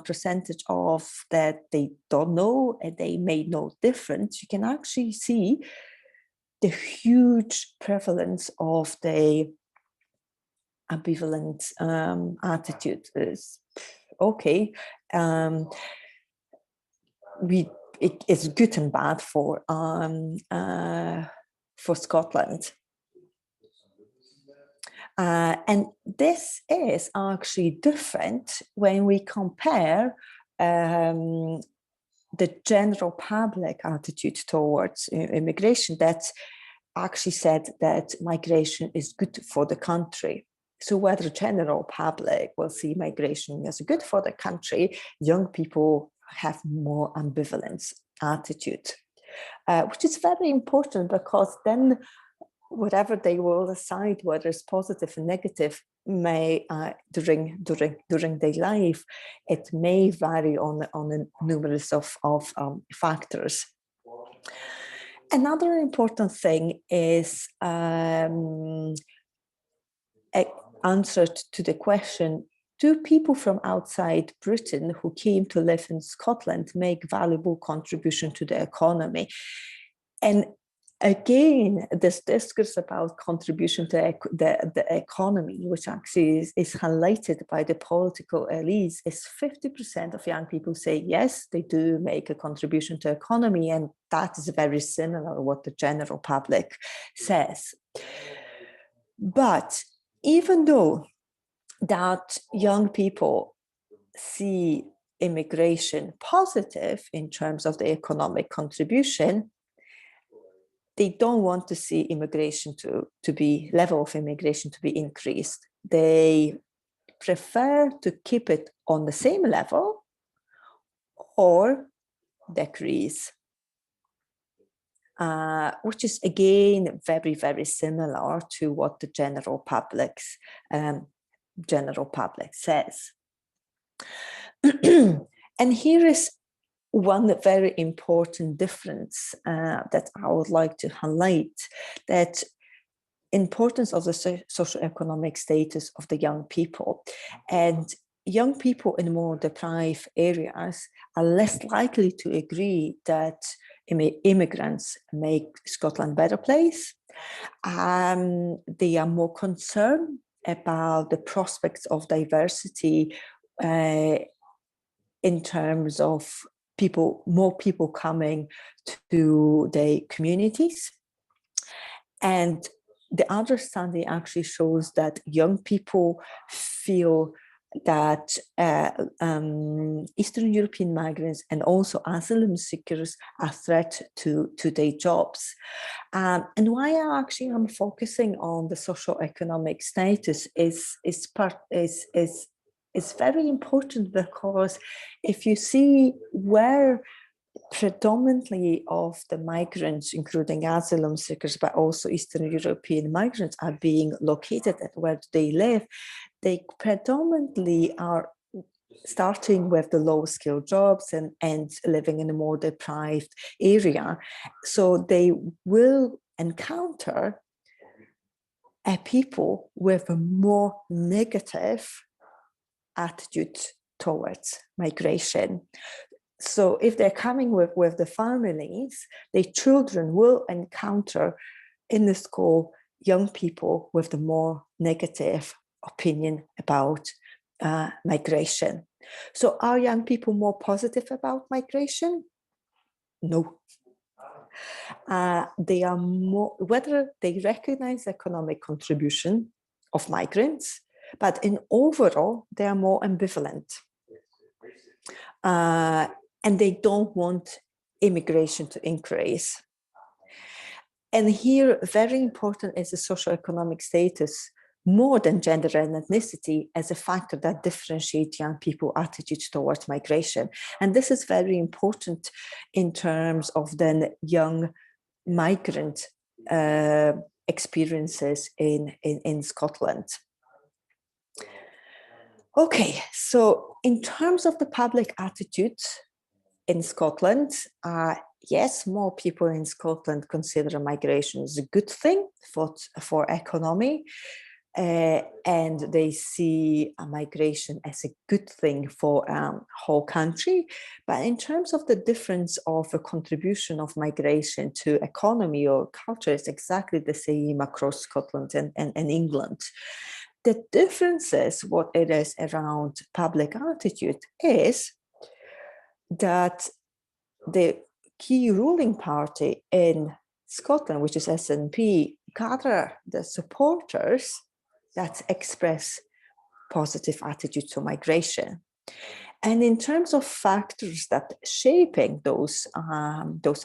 Speaker 4: percentage of that they don't know and they may know different, you can actually see the huge prevalence of the ambivalent attitude. Is okay. It's good and bad for for Scotland. And this is actually different when we compare the general public attitude towards immigration that actually said that migration is good for the country. So whether the general public will see migration as good for the country, young people have more ambivalent attitude, which is very important, because then whatever they will decide, whether it's positive or negative, may during their life, it may vary on a numerous of factors. Another important thing is answer to the question: do people from outside Britain who came to live in Scotland make valuable contribution to the economy? And again, this discourse about contribution to the economy, which actually is highlighted by the political elites, is 50% of young people say yes, they do make a contribution to economy, and that is very similar to what the general public says. But even though that young people see immigration positive in terms of the economic contribution, they don't want to see immigration to be level of immigration to be increased. They prefer to keep it on the same level or decrease, which is again very, very similar to what the general public says. And here is one very important difference that I would like to highlight, that importance of the socioeconomic status of the young people. And young people in more deprived areas are less likely to agree that immigrants make Scotland a better place. They are more concerned about the prospects of diversity in terms of more people coming to their communities. And the understanding actually shows that young people feel that Eastern European migrants and also asylum seekers are a threat to their jobs. And why I'm focusing on the socioeconomic status is very important, because if you see where predominantly of the migrants, including asylum seekers, but also Eastern European migrants, are being located and where they live, they predominantly are starting with the low-skilled jobs and living in a more deprived area. So they will encounter people with a more negative attitude towards migration. So if they're coming with the families, the children will encounter in the school young people with the more negative opinion about migration. So are young people more positive about migration? No. They are more, whether they recognize economic contribution of migrants, but in overall, they are more ambivalent. And they don't want immigration to increase. And here, very important is the socioeconomic status, more than gender and ethnicity, as a factor that differentiates young people's attitudes towards migration. And this is very important in terms of then young migrant experiences in Scotland. Okay, so in terms of the public attitude in Scotland, yes, more people in Scotland consider migration as a good thing for economy, and they see migration as a good thing for whole country. But in terms of the difference of the contribution of migration to economy or culture, it's exactly the same across Scotland and England. The differences, what it is around public attitude, is that the key ruling party in Scotland, which is SNP, gather the supporters that express positive attitudes to migration. And in terms of factors that shaping those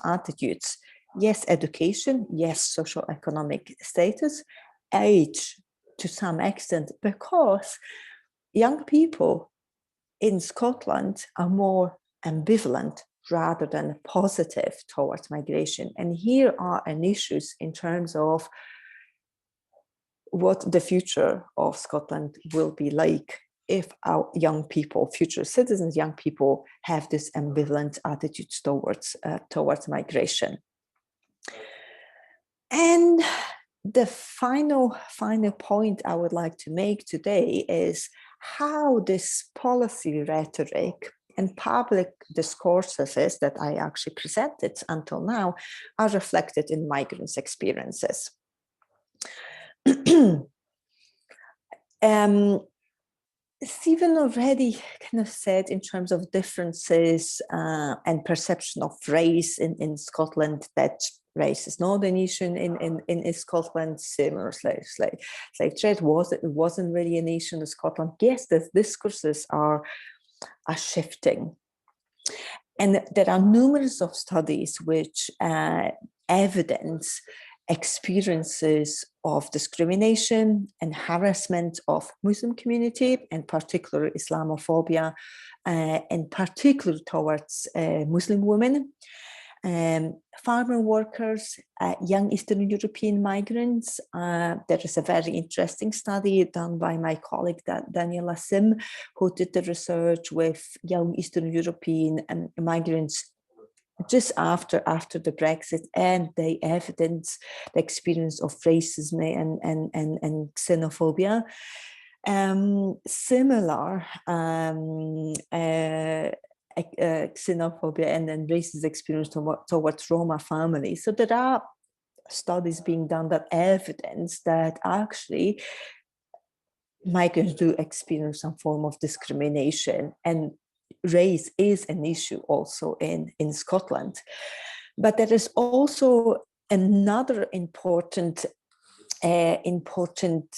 Speaker 4: attitudes, yes, education, yes, socioeconomic status, age to some extent, because young people in Scotland are more ambivalent rather than positive towards migration. And here are an issues in terms of what the future of Scotland will be like if our young people, future citizens, young people, have this ambivalent attitudes towards migration. And the final point I would like to make today is how this policy rhetoric and public discourses that I actually presented until now are reflected in migrants' experiences. Stephen already kind of said in terms of differences and perception of race in Scotland that race is not an issue in Scotland. Similar slave trade wasn't really an issue in Scotland. Yes, the discourses are shifting, and there are numerous of studies which evidence experiences of discrimination and harassment of Muslim community, and particularly Islamophobia, in particular towards Muslim women, farmer workers, young Eastern European migrants. There is a very interesting study done by my colleague Daniela Sim, who did the research with young Eastern European migrants just after the Brexit, and they evidence the experience of racism and xenophobia. Similar xenophobia and racist experience towards Roma families. So there are studies being done that evidence that actually migrants do experience some form of discrimination, and race is an issue also in Scotland. But there is also another important element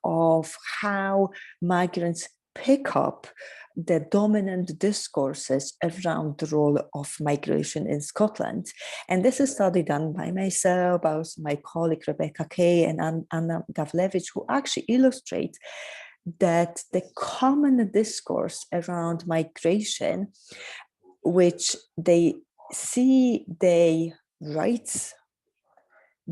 Speaker 4: of how migrants pick up the dominant discourses around the role of migration in Scotland. And this is a study done by myself, also my colleague Rebecca Kay and Anna Gavlevich, who actually illustrate that the common discourse around migration, which they see their rights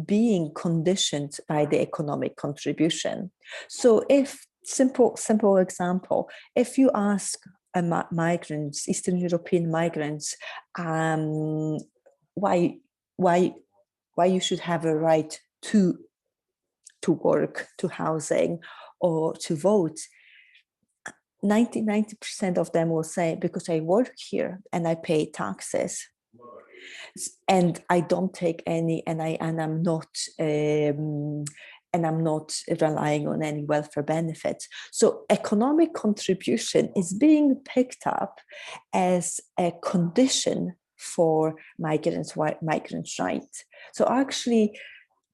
Speaker 4: being conditioned by the economic contribution. So if simple example, if you ask migrants, Eastern European migrants, why you should have a right to work, to housing, or to vote, 90% of them will say, because I work here and I pay taxes, and I don't take any, and I'm not relying on any welfare benefits. So economic contribution is being picked up as a condition for migrants' rights. So actually,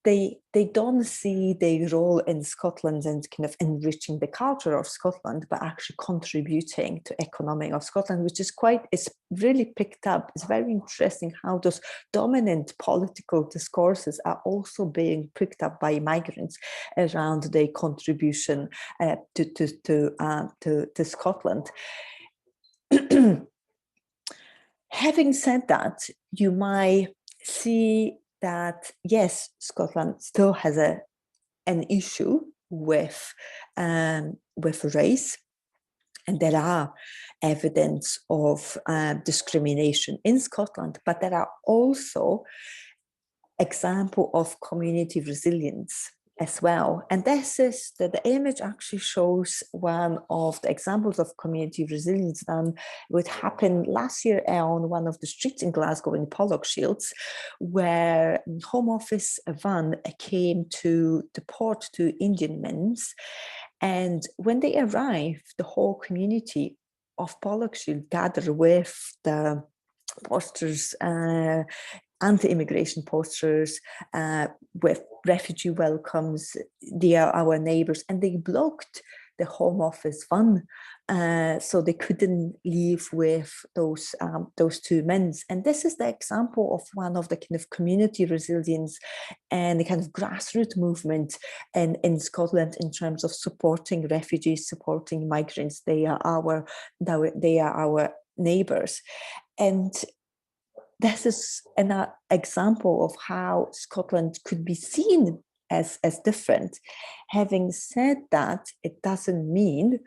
Speaker 4: they don't see their role in Scotland and kind of enriching the culture of Scotland, but actually contributing to economy of Scotland, which is it's really picked up. It's very interesting how those dominant political discourses are also being picked up by migrants around their contribution to Scotland. Having said that, you might see that yes, Scotland still has an issue with race, and there are evidence of discrimination in Scotland, but there are also examples of community resilience as well. And this is the image actually shows one of the examples of community resilience done, which happened last year on one of the streets in Glasgow in Polytechnique, where Home Office van came to deport 2 Indian men. And when they arrived, the whole community of Polytechnique gathered with the posters anti-immigration posters with refugee welcomes. They are our neighbors, and they blocked the Home Office fund, so they couldn't live with those two men. And this is the example of one of the kind of community resilience and the kind of grassroots movement in Scotland in terms of supporting refugees, supporting migrants. They are our neighbors, and this is an example of how Scotland could be seen as different. Having said that, it doesn't mean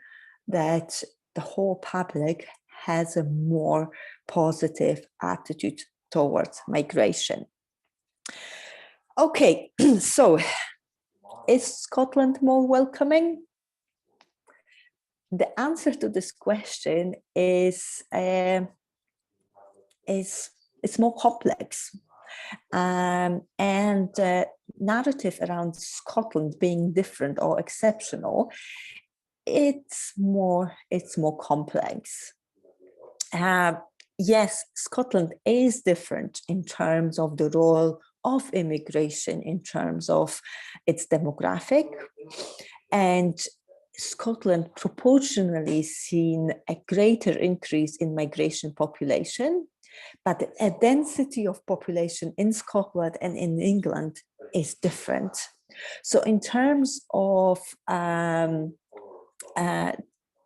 Speaker 4: that the whole public has a more positive attitude towards migration. Okay, so is Scotland more welcoming? The answer to this question is more complex. And narrative around Scotland being different or exceptional, it's more complex. Yes, Scotland is different in terms of the role of immigration, in terms of its demographic, and Scotland proportionally seen a greater increase in migration population, but the density of population in Scotland and in England is different. So in terms of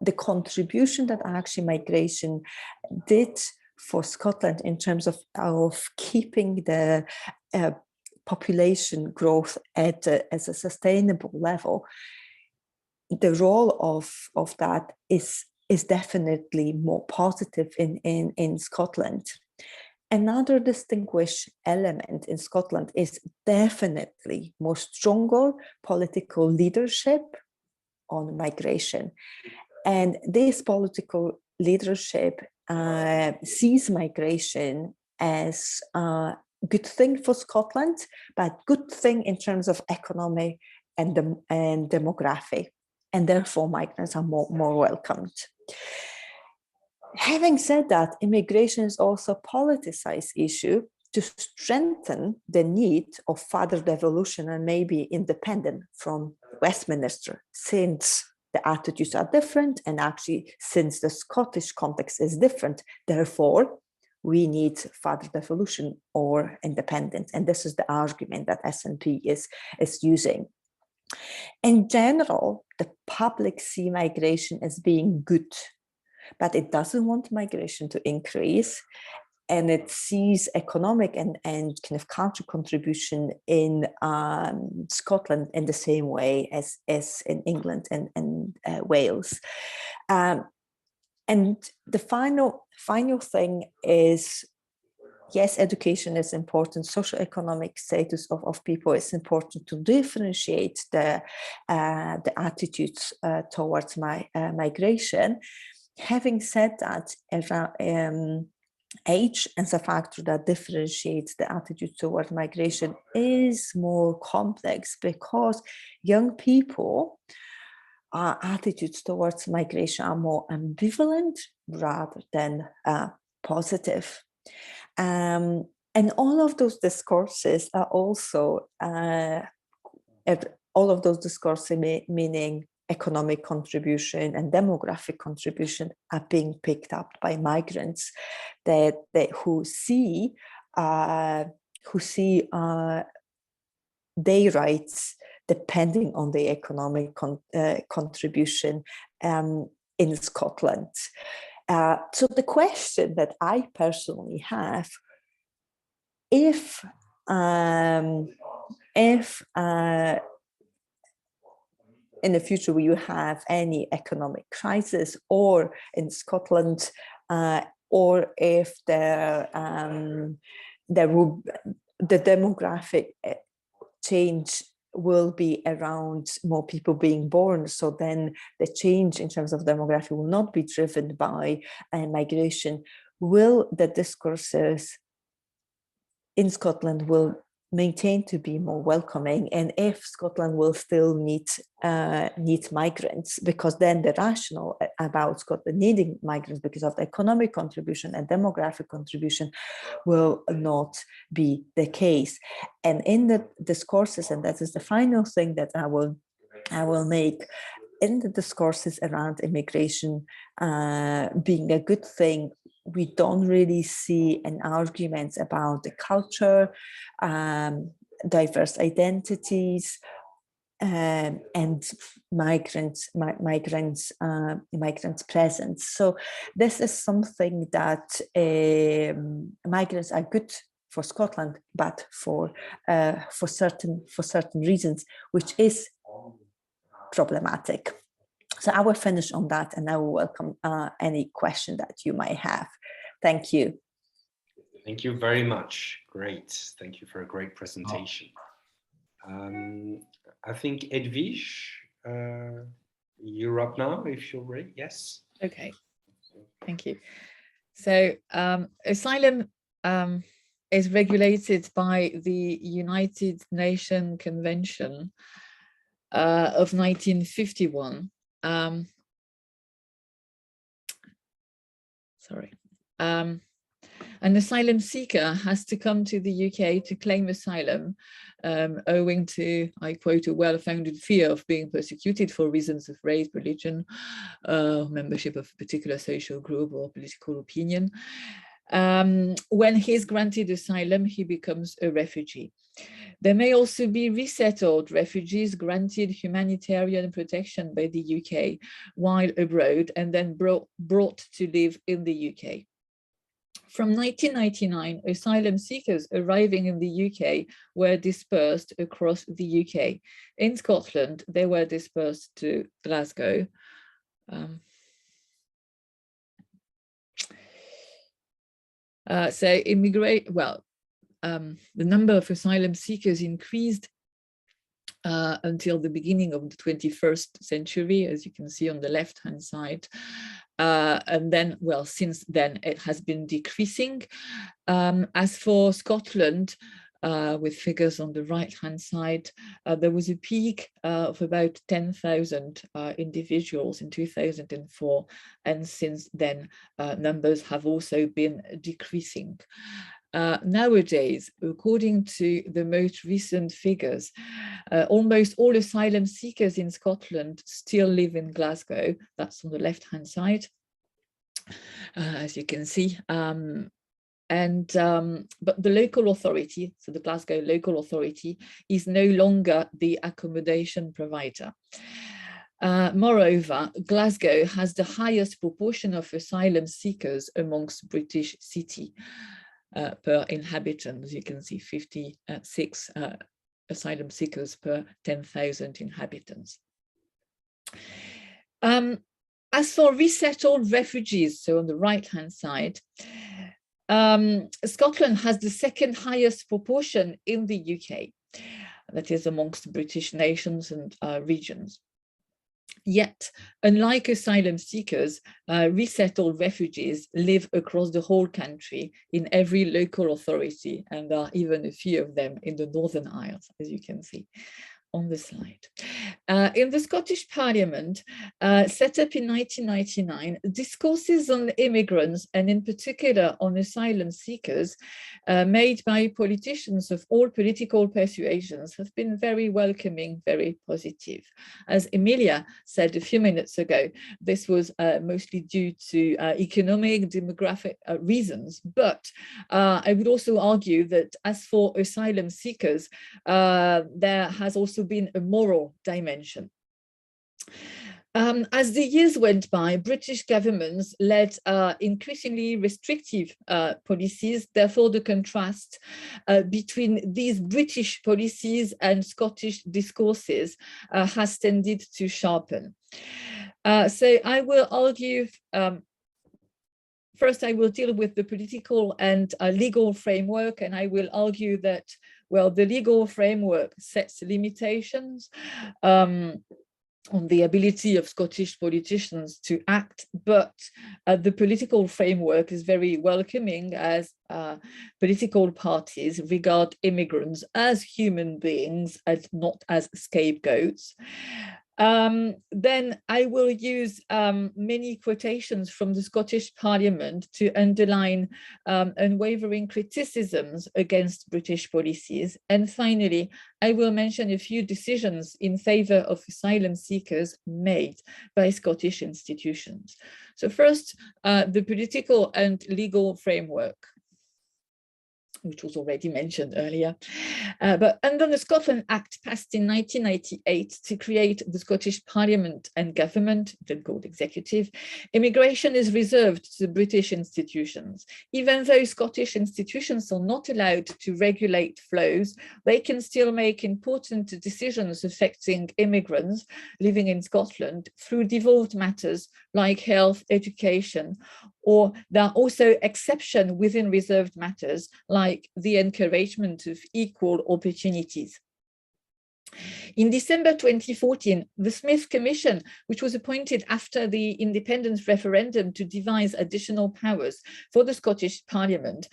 Speaker 4: the contribution that actually migration did for Scotland in terms of keeping the population growth at a sustainable level, the role of that is definitely more positive in Scotland. Another distinguished element in Scotland is definitely more stronger political leadership on migration. And this political leadership sees migration as a good thing for Scotland, but good thing in terms of economy and demography. And therefore migrants are more welcomed. Having said that, immigration is also a politicized issue to strengthen the need of further devolution and maybe independent from Westminster, since the attitudes are different and actually since the Scottish context is different, therefore we need further devolution or independence. And this is the argument that SNP is using. In general, the public see migration as being good, but it doesn't want migration to increase, and it sees economic and kind of country contribution in Scotland in the same way as in England and Wales. And the final thing is, yes, education is important. Socioeconomic status of people is important to differentiate the attitudes towards migration. Having said that, age as a factor that differentiates the attitude towards migration is more complex, because young people attitudes towards migration are more ambivalent rather than positive. And all of those discourses are also, meaning economic contribution and demographic contribution, are being picked up by migrants who see their rights depending on the economic contribution in Scotland. So the question that I personally have, if in the future will you have any economic crisis, or in Scotland, or if the demographic change will be around more people being born, so then the change in terms of demography will not be driven by migration, will the discourses in Scotland will maintain to be more welcoming, and if Scotland will still need migrants, because then the rationale about Scotland needing migrants because of the economic contribution and demographic contribution will not be the case. And in the discourses, and that is the final thing that I will make, in the discourses around immigration being a good thing, we don't really see an argument about the culture, diverse identities, and migrants' presence. So this is something that migrants are good for Scotland, but for certain reasons, which is problematic. So I will finish on that, and I will welcome any question that you might have. Thank you.
Speaker 3: Thank you very much. Great. Thank you for a great presentation. I think Edwige, you're up now, if you're ready. Yes.
Speaker 2: Okay. Thank you. So asylum is regulated by the United Nations Convention of 1951. An asylum seeker has to come to the UK to claim asylum owing to, I quote, a well-founded fear of being persecuted for reasons of race, religion, membership of a particular social group or political opinion. When he's granted asylum, he becomes a refugee. There may also be resettled refugees granted humanitarian protection by the UK while abroad and then brought to live in the UK. From 1999, asylum seekers arriving in the UK were dispersed across the UK. In Scotland, they were dispersed to Glasgow. The number of asylum seekers increased until the beginning of the 21st century, as you can see on the left-hand side. And then, well, since then, it has been decreasing. As for Scotland, with figures on the right-hand side, there was a peak of about 10,000 individuals in 2004. And since then, numbers have also been decreasing. Nowadays, according to the most recent figures, almost all asylum seekers in Scotland still live in Glasgow. That's on the left-hand side, as you can see. But the local authority, so the Glasgow local authority, is no longer the accommodation provider. Moreover, Glasgow has the highest proportion of asylum seekers amongst British cities. Per inhabitant, as you can see, 56 asylum seekers per 10,000 inhabitants. As for resettled refugees, so on the right-hand side, Scotland has the second highest proportion in the UK, that is amongst British nations and regions. Yet, unlike asylum seekers, resettled refugees live across the whole country in every local authority, and there are even a few of them in the Northern Isles, as you can see on the slide. In the Scottish Parliament, set up in 1999, discourses on immigrants, and in particular on asylum seekers, made by politicians of all political persuasions, have been very welcoming, very positive. As Emilia said a few minutes ago, this was mostly due to economic, demographic reasons, but I would also argue that as for asylum seekers, there has also been a moral dimension. As the years went by, British governments led increasingly restrictive policies. Therefore, the contrast between these British policies and Scottish discourses has tended to sharpen. So I will argue, first I will deal with the political and legal framework, and I will argue that, well, the legal framework sets limitations. on the ability of Scottish politicians to act, but the political framework is very welcoming, as political parties regard immigrants as human beings and not as scapegoats. Then I will use many quotations from the Scottish Parliament to underline unwavering criticisms against British policies. And finally, I will mention a few decisions in favour of asylum seekers made by Scottish institutions. So first, the political and legal framework, which was already mentioned earlier. But under the Scotland Act passed in 1998 to create the Scottish Parliament and government, then called executive, immigration is reserved to the British institutions. Even though Scottish institutions are not allowed to regulate flows, they can still make important decisions affecting immigrants living in Scotland through devolved matters like health, education, or there are also exceptions within reserved matters like the encouragement of equal opportunities. In December 2014, the Smith Commission, which was appointed after the independence referendum to devise additional powers for the Scottish Parliament,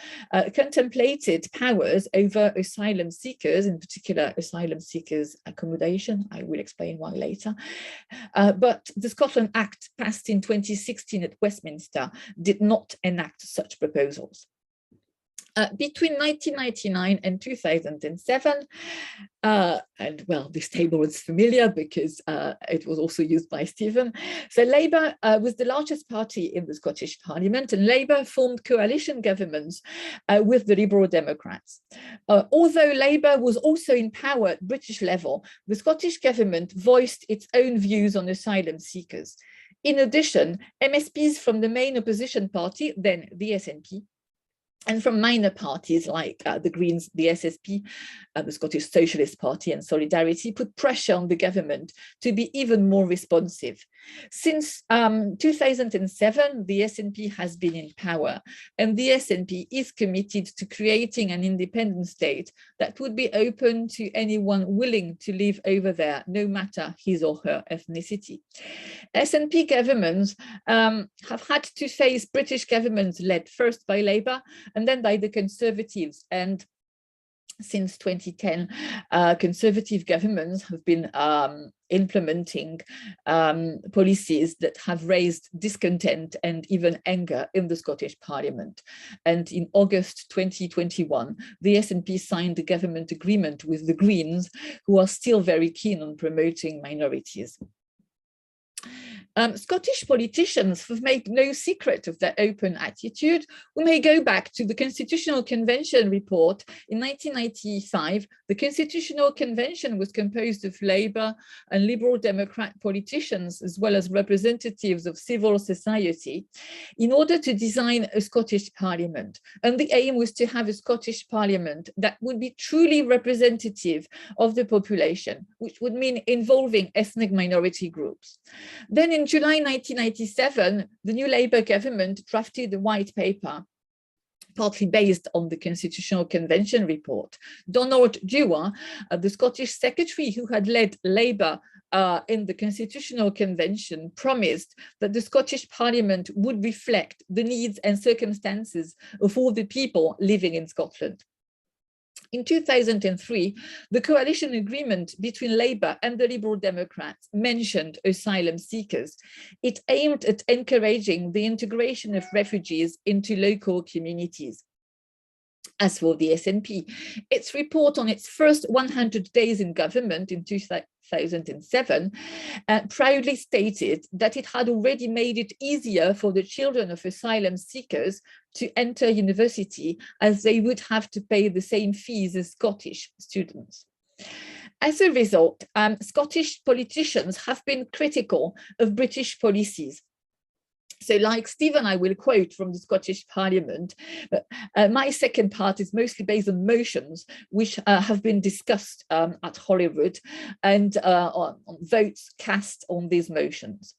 Speaker 2: contemplated powers over asylum seekers, in particular asylum seekers accommodation. I will explain why later. But the Scotland Act passed in 2016 at Westminster did not enact such proposals. Between 1999 and 2007, and well, this table is familiar because it was also used by Stephen. So Labour was the largest party in the Scottish Parliament, and Labour formed coalition governments with the Liberal Democrats. Although Labour was also in power at British level, the Scottish government voiced its own views on asylum seekers. In addition, MSPs from the main opposition party, then the SNP, and from minor parties like the Greens, the SSP, the Scottish Socialist Party and Solidarity put pressure on the government to be even more responsive. Since 2007, the SNP has been in power, and the SNP is committed to creating an independent state that would be open to anyone willing to live over there, no matter his or her ethnicity. SNP governments have had to face British governments led first by Labour and then by the Conservatives. And since 2010, Conservative governments have been implementing policies that have raised discontent and even anger in the Scottish Parliament. And in August 2021, the SNP signed a government agreement with the Greens, who are still very keen on promoting minorities. Scottish politicians have made no secret of their open attitude. We may go back to the Constitutional Convention report in 1995. The Constitutional Convention was composed of Labour and Liberal Democrat politicians, as well as representatives of civil society, in order to design a Scottish Parliament. And the aim was to have a Scottish Parliament that would be truly representative of the population, which would mean involving ethnic minority groups. Then in July 1997, the new Labour government drafted a white paper, partly based on the Constitutional Convention report. Donald Dewar, the Scottish secretary who had led Labour in the Constitutional Convention, promised that the Scottish Parliament would reflect the needs and circumstances of all the people living in Scotland. In 2003, the coalition agreement between Labour and the Liberal Democrats mentioned asylum seekers. It aimed at encouraging the integration of refugees into local communities. As for the SNP, its report on its first 100 days in government in 2007 proudly stated that it had already made it easier for the children of asylum seekers to enter university, as they would have to pay the same fees as Scottish students. As a result, Scottish politicians have been critical of British policies. So like Stephen, I will quote from the Scottish Parliament, but my second part is mostly based on motions which have been discussed at Holyrood and on votes cast on these motions.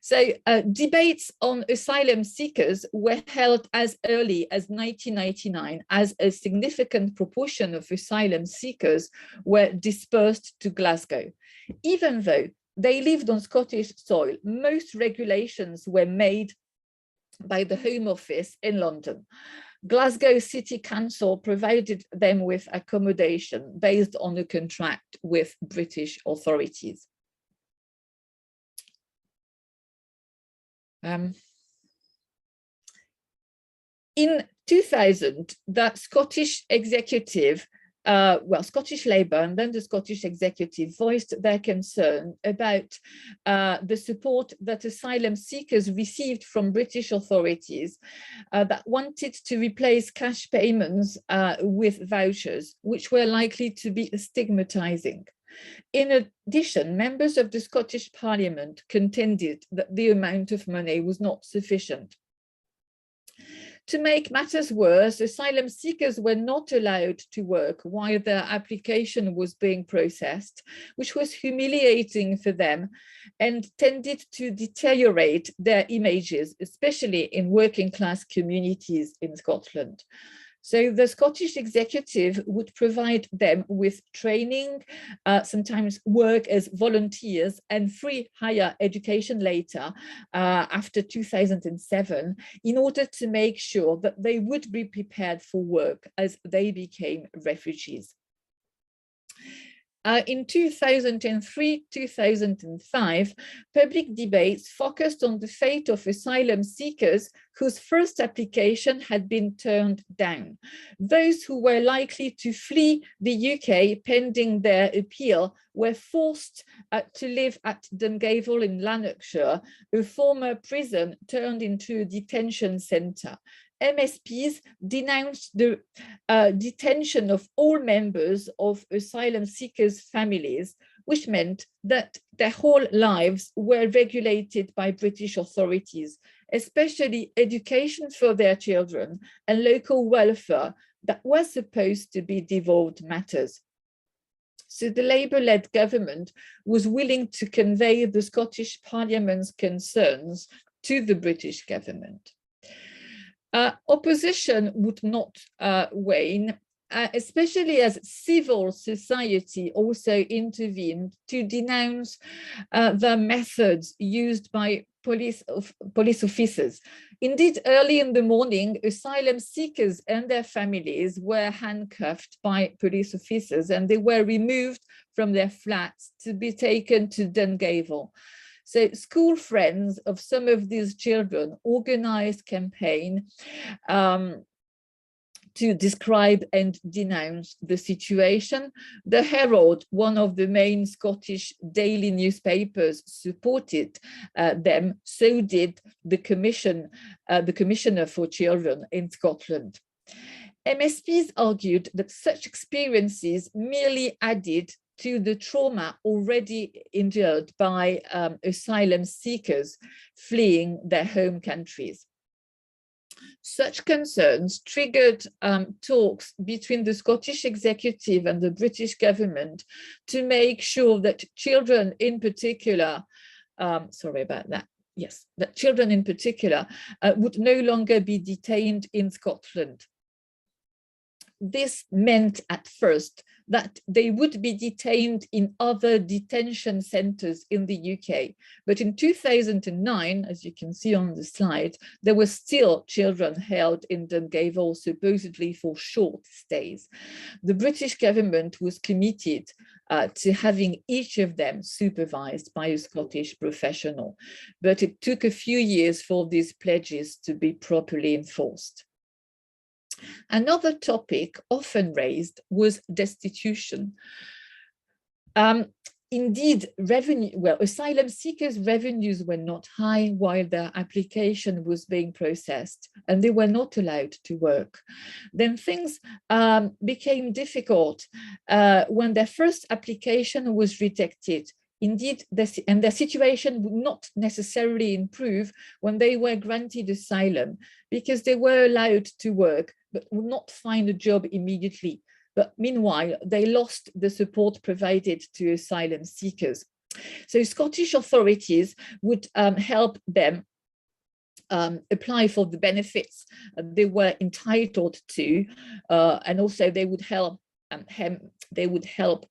Speaker 2: So debates on asylum seekers were held as early as 1999, as a significant proportion of asylum seekers were dispersed to Glasgow. Even though they lived on Scottish soil. Most regulations were made by the Home Office in London. Glasgow City Council provided them with accommodation based on a contract with British authorities. In 2000, the Scottish executive, Scottish Labour and then the Scottish executive voiced their concern about the support that asylum seekers received from British authorities that wanted to replace cash payments with vouchers, which were likely to be stigmatizing. In addition, members of the Scottish Parliament contended that the amount of money was not sufficient. To make matters worse, asylum seekers were not allowed to work while their application was being processed, which was humiliating for them and tended to deteriorate their images, especially in working class communities in Scotland. So the Scottish executive would provide them with training, sometimes work as volunteers and free higher education later, after 2007, in order to make sure that they would be prepared for work as they became refugees. In 2003-2005, public debates focused on the fate of asylum seekers whose first application had been turned down. Those who were likely to flee the UK pending their appeal were forced to live at Dungavel in Lanarkshire, a former prison turned into a detention centre. MSPs denounced the detention of all members of asylum seekers' families, which meant that their whole lives were regulated by British authorities, especially education for their children and local welfare that were supposed to be devolved matters. So the Labour-led government was willing to convey the Scottish Parliament's concerns to the British government. Opposition would not wane, especially as civil society also intervened to denounce the methods used by police officers. Indeed, early in the morning, asylum seekers and their families were handcuffed by police officers and they were removed from their flats to be taken to Dungavel. So school friends of some of these children organized a campaign to describe and denounce the situation. The Herald, one of the main Scottish daily newspapers, supported them. So did the Commissioner for Children in Scotland. MSPs argued that such experiences merely added to the trauma already endured by asylum seekers fleeing their home countries. Such concerns triggered talks between the Scottish executive and the British government to make sure that children in particular, that children in particular would no longer be detained in Scotland. This meant at first that they would be detained in other detention centres in the UK. But in 2009, as you can see on the slide, there were still children held in Dungavel, supposedly for short stays. The British government was committed to having each of them supervised by a Scottish professional, but it took a few years for these pledges to be properly enforced. Another topic often raised was destitution. Indeed, asylum seekers' revenues were not high while their application was being processed, and they were not allowed to work. Then things became difficult when their first application was rejected. Indeed, their situation would not necessarily improve when they were granted asylum, because they were allowed to work but would not find a job immediately. But meanwhile, they lost the support provided to asylum seekers. So Scottish authorities would help them apply for the benefits they were entitled to, and also they would help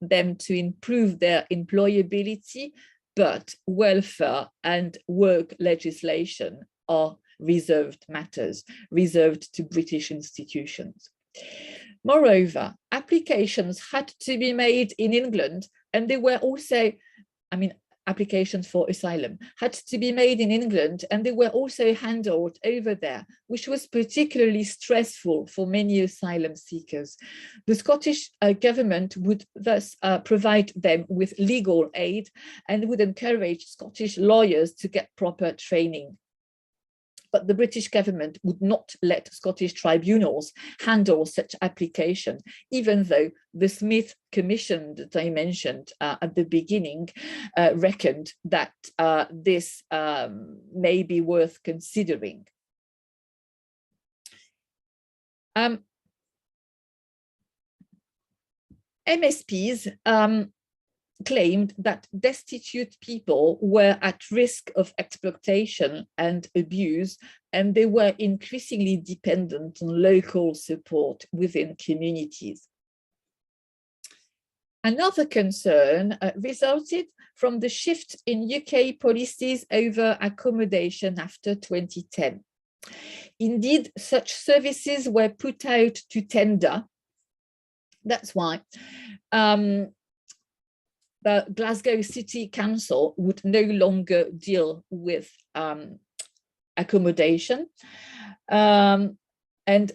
Speaker 2: them to improve their employability but welfare and work legislation are reserved matters, reserved to British institutions. Moreover, applications had to be made in England, and they were also, applications for asylum had to be made in England, and they were also handled over there, which was particularly stressful for many asylum seekers. The Scottish government would thus provide them with legal aid and would encourage Scottish lawyers to get proper training. But the British government would not let Scottish tribunals handle such application, even though the Smith Commission that I mentioned at the beginning reckoned that this may be worth considering. MSPs claimed that destitute people were at risk of exploitation and abuse, and they were increasingly dependent on local support within communities. Another concern resulted from the shift in UK policies over accommodation after 2010. Indeed, such services were put out to tender. That's why the Glasgow City Council would no longer deal with accommodation. And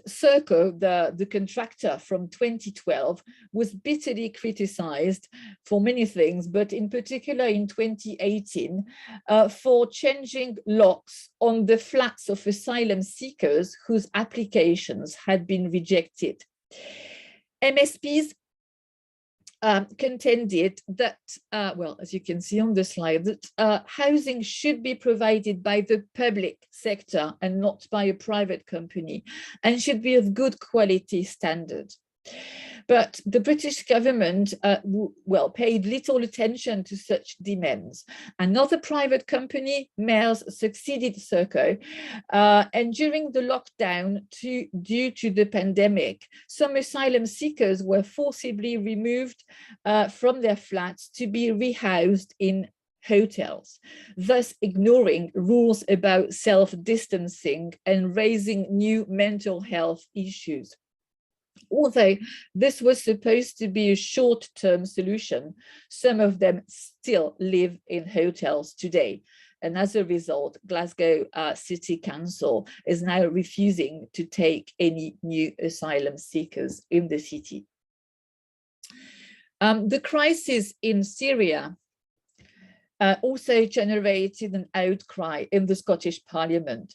Speaker 2: Serco, the contractor from 2012, was bitterly criticized for many things, but in particular in 2018, for changing locks on the flats of asylum seekers whose applications had been rejected. MSPs contended that, well, as you can see on the slide, that housing should be provided by the public sector and not by a private company, and should be of good quality standard. But the British government, paid little attention to such demands. Another private company, Mayors, succeeded Serco, and during the lockdown, due to the pandemic, some asylum seekers were forcibly removed from their flats to be rehoused in hotels, thus ignoring rules about self-distancing and raising new mental health issues. Although this was supposed to be a short-term solution, some of them still live in hotels today. And as a result, Glasgow City Council is now refusing to take any new asylum seekers in the city. The crisis in Syria also generated an outcry in the Scottish Parliament.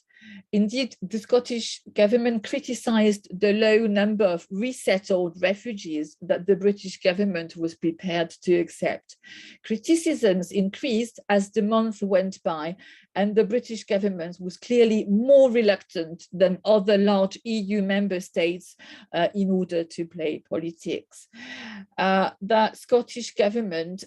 Speaker 2: Indeed, the Scottish government criticised the low number of resettled refugees that the British government was prepared to accept. Criticisms increased as the month went by, and the British government was clearly more reluctant than other large EU member states in order to play politics. The Scottish government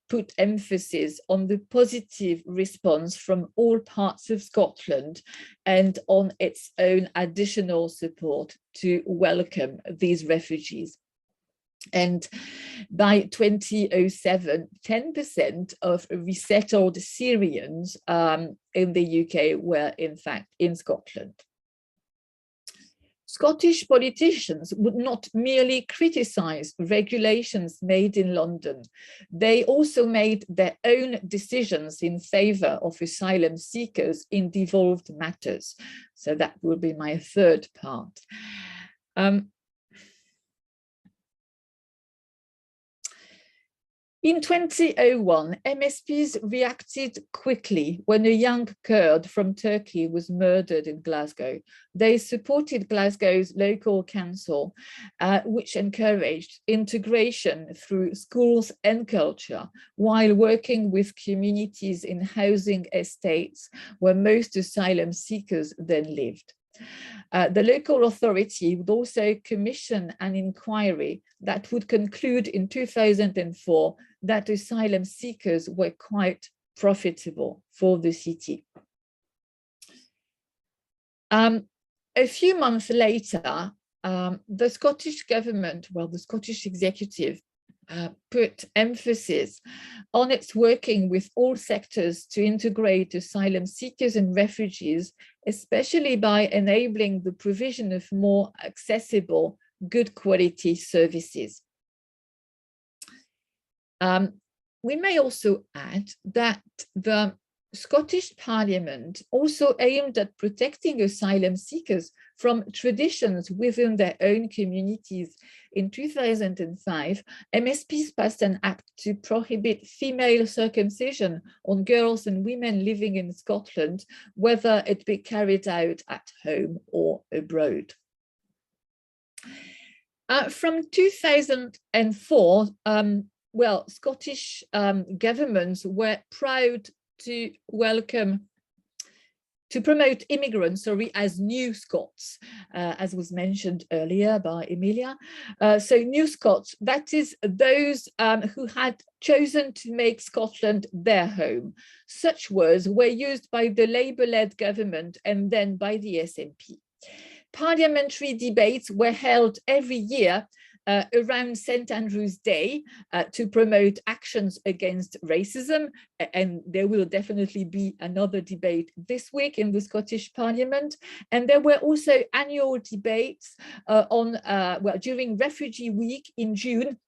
Speaker 2: put emphasis on the positive response from all parts of Scotland and on its own additional support to welcome these refugees. And by 2007, 10% of resettled Syrians in the UK were in fact in Scotland. Scottish politicians would not merely criticise regulations made in London. They also made their own decisions in favour of asylum seekers in devolved matters. So that will be my third part. In 2001, MSPs reacted quickly when a young Kurd from Turkey was murdered in Glasgow. They supported Glasgow's local council, which encouraged integration through schools and culture, while working with communities in housing estates where most asylum seekers then lived. The local authority would also commission an inquiry that would conclude in 2004 that asylum seekers were quite profitable for the city. A few months later, the Scottish government, the Scottish executive, put emphasis on its working with all sectors to integrate asylum seekers and refugees, especially by enabling the provision of more accessible, good quality services. We may also add that the Scottish Parliament also aimed at protecting asylum seekers from traditions within their own communities. In 2005, MSPs passed an act to prohibit female circumcision on girls and women living in Scotland, whether it be carried out at home or abroad. From 2004, Scottish governments were proud to promote immigrants, as new Scots, as was mentioned earlier by Emilia. So new Scots, that is those who had chosen to make Scotland their home. Such words were used by the Labour-led government and then by the SNP. Parliamentary debates were held every year around St. Andrew's Day to promote actions against racism, and there will definitely be another debate this week in the Scottish Parliament. And there were also annual debates during Refugee Week in June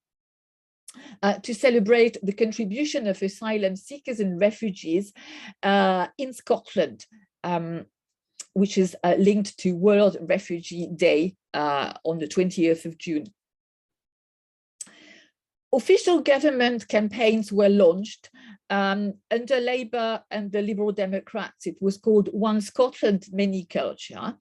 Speaker 2: to celebrate the contribution of asylum seekers and refugees in Scotland, which is linked to World Refugee Day on the 20th of June. Official government campaigns were launched under Labour and the Liberal Democrats. It was called One Scotland Mini Culture,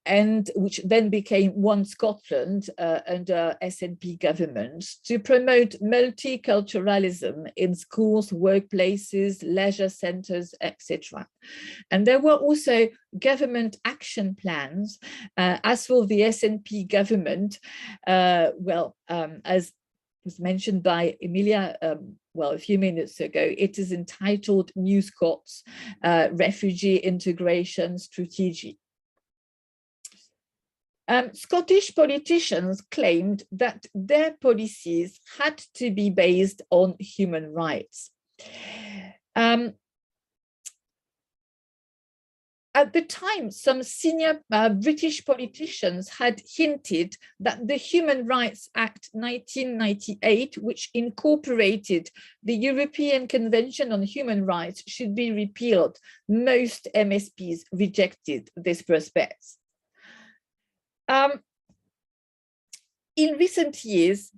Speaker 2: and which then became One Scotland under SNP government, to promote multiculturalism in schools, workplaces, leisure centres, etc. And there were also government action plans. As for the SNP government, as was mentioned by Emilia a few minutes ago, it is entitled New Scots Refugee Integration Strategy. Scottish politicians claimed that their policies had to be based on human rights. At the time, some senior British politicians had hinted that the Human Rights Act 1998, which incorporated the European Convention on Human Rights, should be repealed. Most MSPs rejected this prospect. In recent years,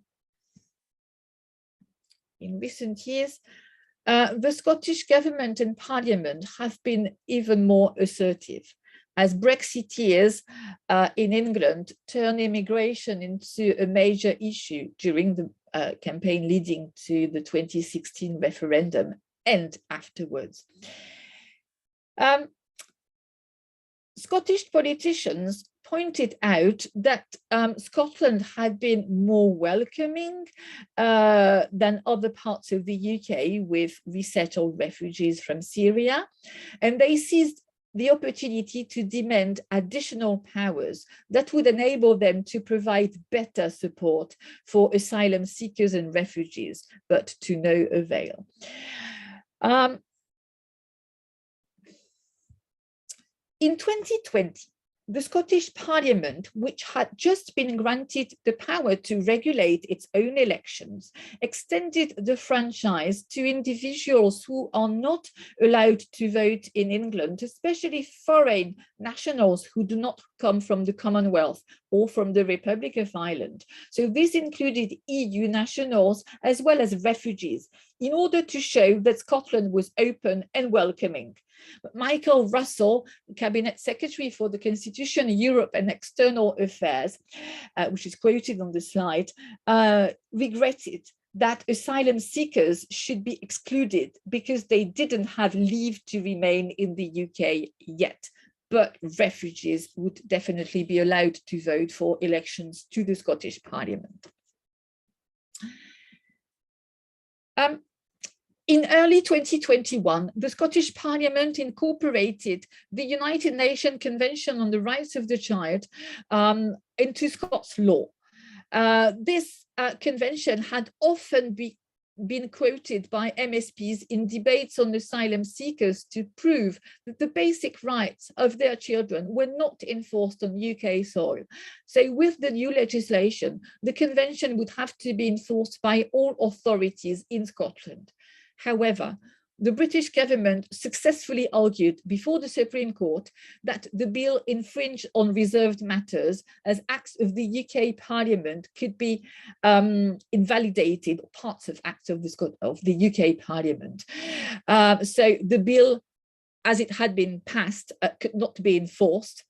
Speaker 2: the Scottish government and parliament have been even more assertive, as Brexiteers in England turn immigration into a major issue during the campaign leading to the 2016 referendum and afterwards. Scottish politicians pointed out that Scotland had been more welcoming than other parts of the UK with resettled refugees from Syria, and they seized the opportunity to demand additional powers that would enable them to provide better support for asylum seekers and refugees, but to no avail. In 2020, the Scottish Parliament, which had just been granted the power to regulate its own elections, extended the franchise to individuals who are not allowed to vote in England, especially foreign nationals who do not come from the Commonwealth or from the Republic of Ireland. So this included EU nationals as well as refugees, in order to show that Scotland was open and welcoming. But Michael Russell, Cabinet Secretary for the Constitution, Europe and External Affairs, which is quoted on the slide, regretted that asylum seekers should be excluded because they didn't have leave to remain in the UK yet. But refugees would definitely be allowed to vote for elections to the Scottish Parliament. In early 2021, the Scottish Parliament incorporated the United Nations Convention on the Rights of the Child into Scots law. This convention had often been quoted by MSPs in debates on asylum seekers to prove that the basic rights of their children were not enforced on UK soil. So with the new legislation, the convention would have to be enforced by all authorities in Scotland. However, the British government successfully argued before the Supreme Court that the bill infringed on reserved matters, as acts of the UK Parliament could be invalidated, or parts of acts of the UK Parliament. So the bill, as it had been passed, could not be enforced.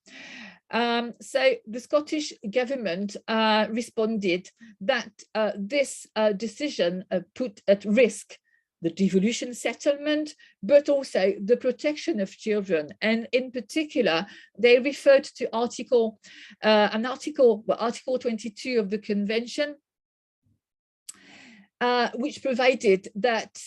Speaker 2: So the Scottish government responded that this decision put at risk the devolution settlement, but also the protection of children. And in particular, they referred to Article 22 of the Convention, which provided that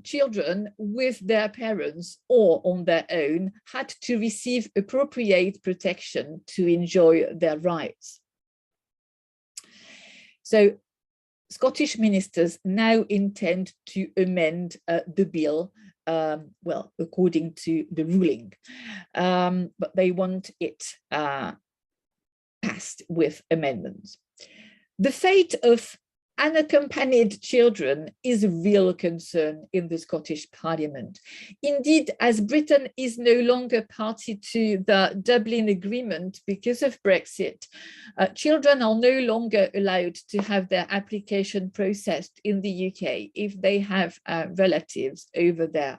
Speaker 2: children with their parents or on their own had to receive appropriate protection to enjoy their rights. So Scottish ministers now intend to amend the bill, well, according to the ruling, but they want it passed with amendments. The fate of unaccompanied children is a real concern in the Scottish Parliament. Indeed, as Britain is no longer party to the Dublin Agreement because of Brexit, children are no longer allowed to have their application processed in the UK if they have relatives over there.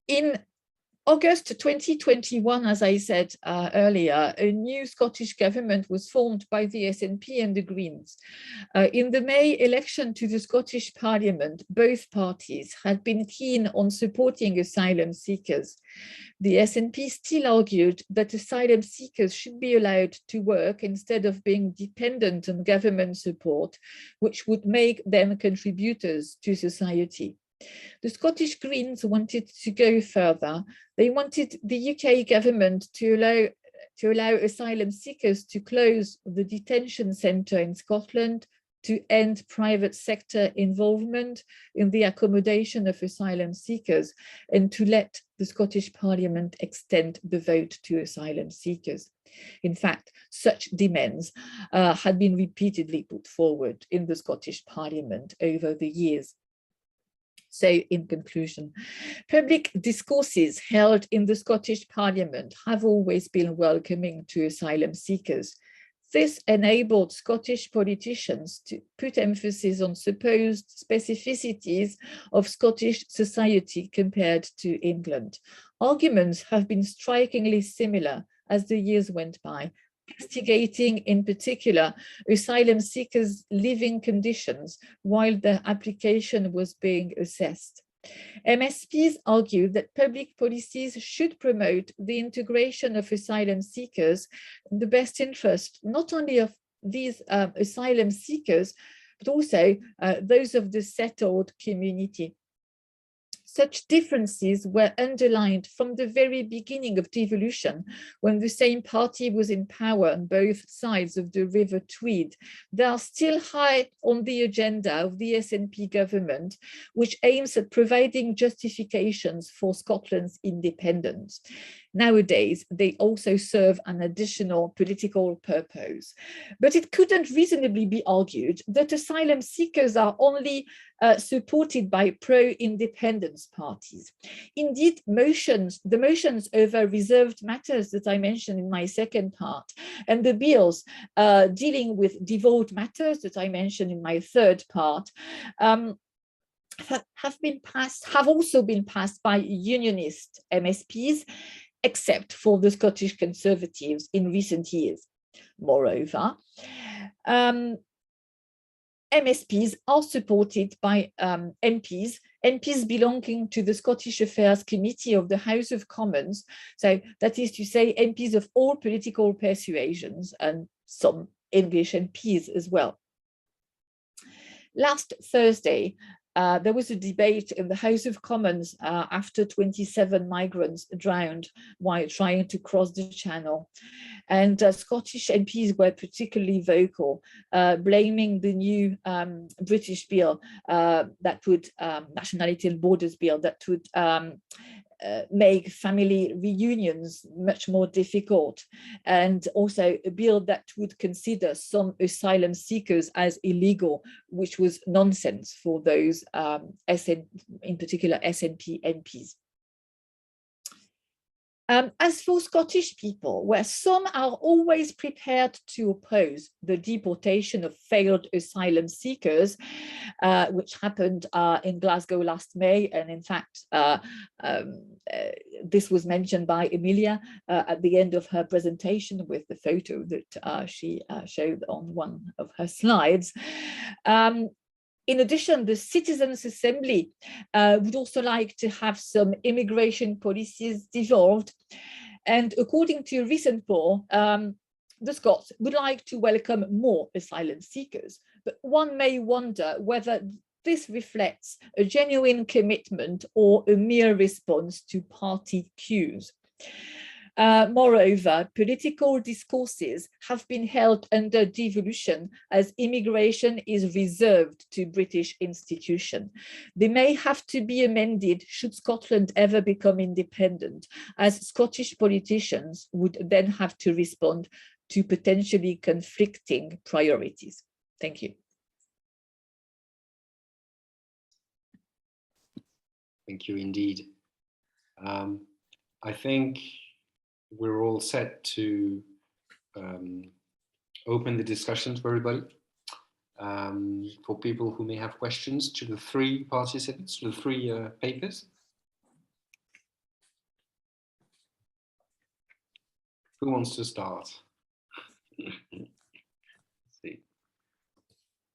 Speaker 2: In August 2021, as I said earlier, a new Scottish government was formed by the SNP and the Greens. In the May election to the Scottish Parliament, both parties had been keen on supporting asylum seekers. The SNP still argued that asylum seekers should be allowed to work instead of being dependent on government support, which would make them contributors to society. The Scottish Greens wanted to go further. They wanted the UK government to allow asylum seekers to close the detention centre in Scotland, to end private sector involvement in the accommodation of asylum seekers, and to let the Scottish Parliament extend the vote to asylum seekers. In fact, such demands had been repeatedly put forward in the Scottish Parliament over the years. So in conclusion, public discourses held in the Scottish Parliament have always been welcoming to asylum seekers. This enabled Scottish politicians to put emphasis on supposed specificities of Scottish society compared to England. Arguments have been strikingly similar as the years went by, investigating in particular asylum seekers' living conditions while their application was being assessed. MSPs argued that public policies should promote the integration of asylum seekers in the best interest, not only of these asylum seekers, but also those of the settled community. Such differences were underlined from the very beginning of devolution, when the same party was in power on both sides of the River Tweed. They are still high on the agenda of the SNP government, which aims at providing justifications for Scotland's independence. Nowadays, they also serve an additional political purpose. But it couldn't reasonably be argued that asylum seekers are only supported by pro-independence parties. Indeed, the motions over reserved matters that I mentioned in my second part, and the bills dealing with devolved matters that I mentioned in my third part, have also been passed by unionist MSPs, except for the Scottish Conservatives in recent years. Moreover, MSPs are supported by MPs belonging to the Scottish Affairs Committee of the House of Commons, so that is to say MPs of all political persuasions and some English MPs as well. Last Thursday, there was a debate in the House of Commons after 27 migrants drowned while trying to cross the Channel. And Scottish MPs were particularly vocal, blaming the new British bill that would, Nationality and Borders bill, that would make family reunions much more difficult, and also a bill that would consider some asylum seekers as illegal, which was nonsense for those in particular SNP MPs. As for Scottish people, where some are always prepared to oppose the deportation of failed asylum seekers, which happened in Glasgow last May, and in fact, this was mentioned by Emilia at the end of her presentation with the photo that she showed on one of her slides. In addition, the Citizens' Assembly would also like to have some immigration policies devolved. And according to a recent poll, the Scots would like to welcome more asylum seekers. But one may wonder whether this reflects a genuine commitment or a mere response to party cues. Moreover, political discourses have been held under devolution as immigration is reserved to British institutions. They may have to be amended should Scotland ever become independent, as Scottish politicians would then have to respond to potentially conflicting priorities. Thank you.
Speaker 3: Thank you indeed. I think we're all set to open the discussions for everybody. For people who may have questions to the three participants, to the three papers. Who wants to start? Let's see.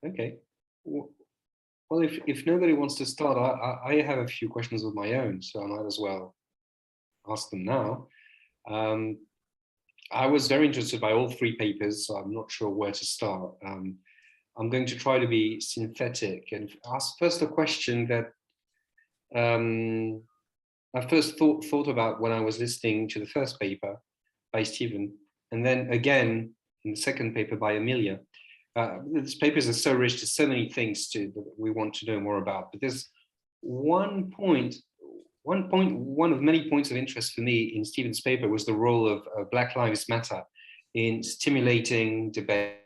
Speaker 3: Okay. Well, if nobody wants to start, I have a few questions of my own, so I might as well ask them now. I was very interested by all three papers, so I'm not sure where to start. I'm going to try to be synthetic and ask first a question that I first thought about when I was listening to the first paper by Stephen, and then again in the second paper by Emilia. These papers are so rich, there's so many things that we want to know more about, but there's one of many points of interest for me in Stephen's paper was the role of Black Lives Matter in stimulating debate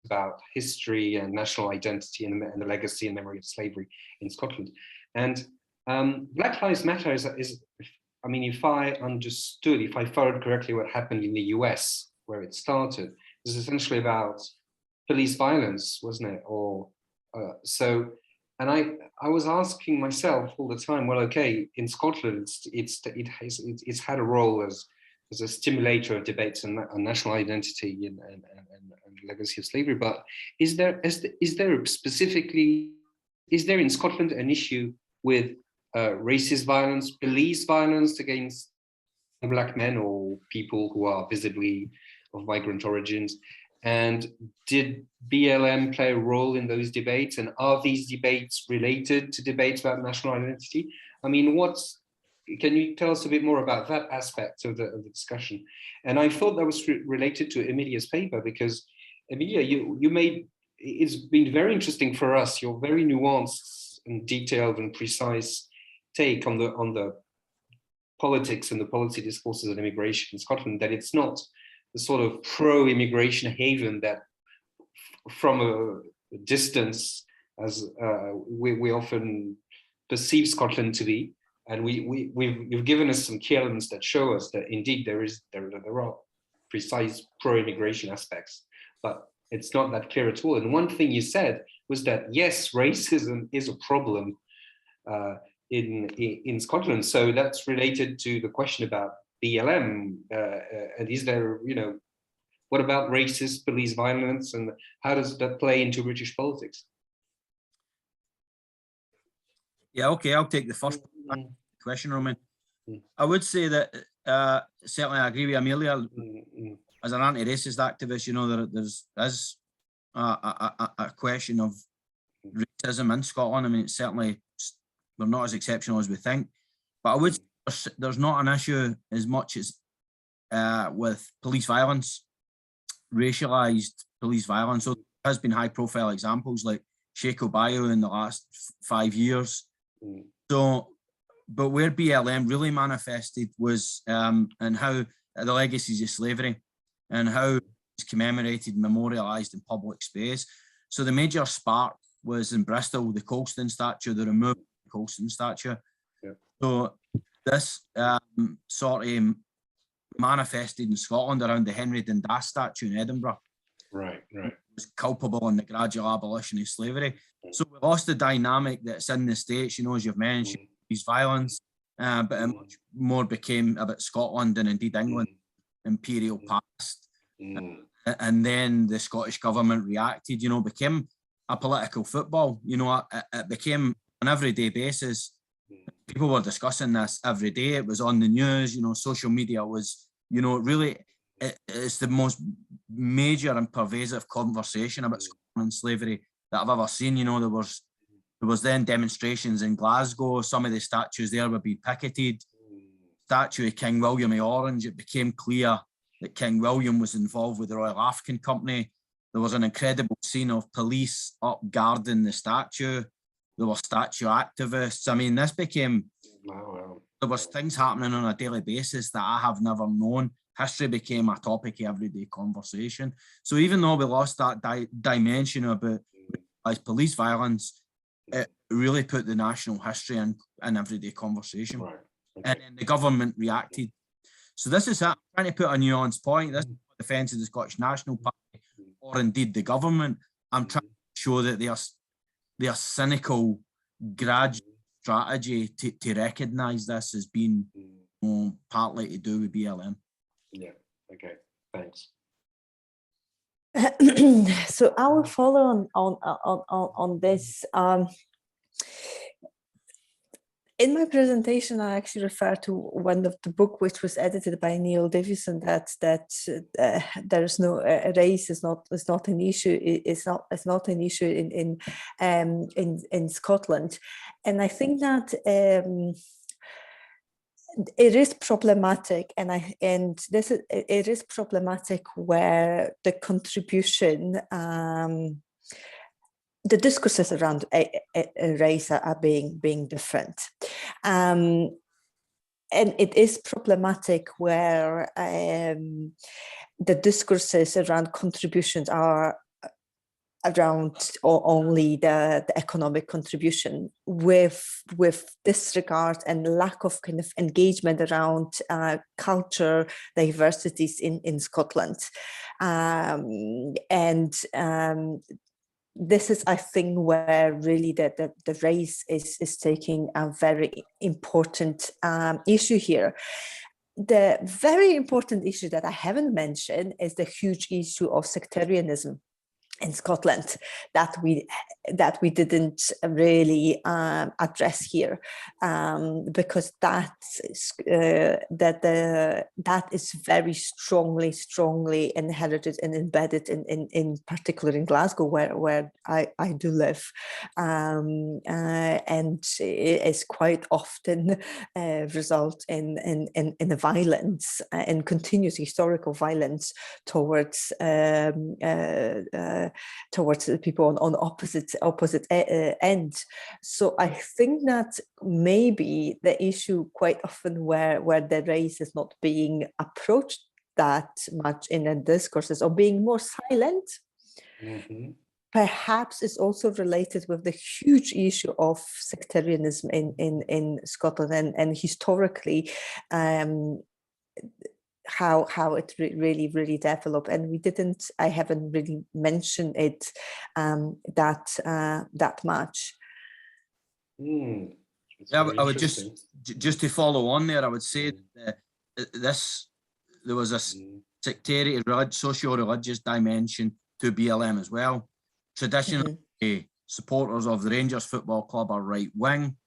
Speaker 3: about history and national identity and the legacy and memory of slavery in Scotland. And Black Lives Matter is, I mean, if I followed correctly what happened in the US, where it started, it was essentially about police violence, wasn't it? Or and I was asking myself all the time, well, okay, in Scotland, it's had a role as a stimulator of debates on national identity and legacy of slavery. But is there in Scotland an issue with racist violence, police violence against Black men or people who are visibly of migrant origins? And did BLM play a role in those debates? And are these debates related to debates about national identity? I mean, can you tell us a bit more about that aspect of the discussion? And I thought that was related to Emilia's paper, because Emilia, it's been very interesting for us, your very nuanced and detailed and precise take on the politics and the policy discourses of immigration in Scotland, that it's not the sort of pro-immigration haven that from a distance, as we often perceive Scotland to be. And you've given us some key elements that show us that indeed there are precise pro-immigration aspects, but it's not that clear at all. And one thing you said was that yes, racism is a problem in Scotland. So that's related to the question about BLM, and is there, what about racist police violence, and how does that play into British politics?
Speaker 1: Yeah, okay, I'll take the first question, Roman. I would say that certainly I agree with Emilia. As an anti-racist activist, there's a question of racism in Scotland. I mean, it's certainly, we're not as exceptional as we think, but I would say there's not an issue as much as with police violence, racialized police violence. So there has been high profile examples like Sheikh Obayo in the last 5 years. So, but where BLM really manifested was in how the legacies of slavery and how it's commemorated, memorialized in public space. So the major spark was in Bristol, the Colston statue, the removed Colston statue. Yeah. So this sort of manifested in Scotland around the Henry Dundas statue in Edinburgh. Right. It was culpable in the gradual abolition of slavery. So we lost the dynamic that's in the States, you know, as you've mentioned, these violence, but it much more became about Scotland and indeed England, imperial past. And then the Scottish government reacted, you know, became a political football, you know, it became an everyday basis. People were discussing this every day. It was on the news, you know, social media was, you know, really, it's the most major and pervasive conversation about Scotland and slavery that I've ever seen. You know, there was then demonstrations in Glasgow. Some of the statues there were being picketed. Statue of King William of Orange, it became clear that King William was involved with the Royal African Company. There was an incredible scene of police up guarding the statue. There were statue activists. I mean, this became, there was things happening on a daily basis that I have never known. History became a topic of everyday conversation. So even though we lost that dimension about police violence, it really put the national history in everyday conversation. Right. Okay. And then the government reacted. So this is I'm trying to put a nuanced point. This is not a defence of the Scottish National Party or indeed the government. I'm trying to show that their cynical, gradual strategy to recognise this as being partly to do with BLM.
Speaker 3: Yeah, okay, thanks.
Speaker 4: So I will follow on this. In my presentation, I actually refer to one of the book which was edited by Neil Davison, that there is no race is not an issue. It's not an issue in Scotland, and I think that it is problematic, it is problematic where the contribution. The discourses around race are being different. And it is problematic where the discourses around contributions are around only the economic contribution, with disregard and lack of kind of engagement around culture diversities in Scotland. This is, I think, where really the race is taking a very important issue here. The very important issue that I haven't mentioned is the huge issue of sectarianism in Scotland that we didn't really address here, because that is very strongly inherited and embedded in particular in Glasgow, where I do live, and it is quite often result in violence and continuous historical violence towards the people on opposite end. So I think that maybe the issue quite often where the race is not being approached that much in the discourses, or being more silent, perhaps is also related with the huge issue of sectarianism in Scotland, and historically how it really developed, and I haven't really mentioned it that much.
Speaker 1: Yeah, I would just to follow on there, I would say that there was a sectarian, socio-religious dimension to BLM as well. Traditionally, supporters of the Rangers Football Club are right wing,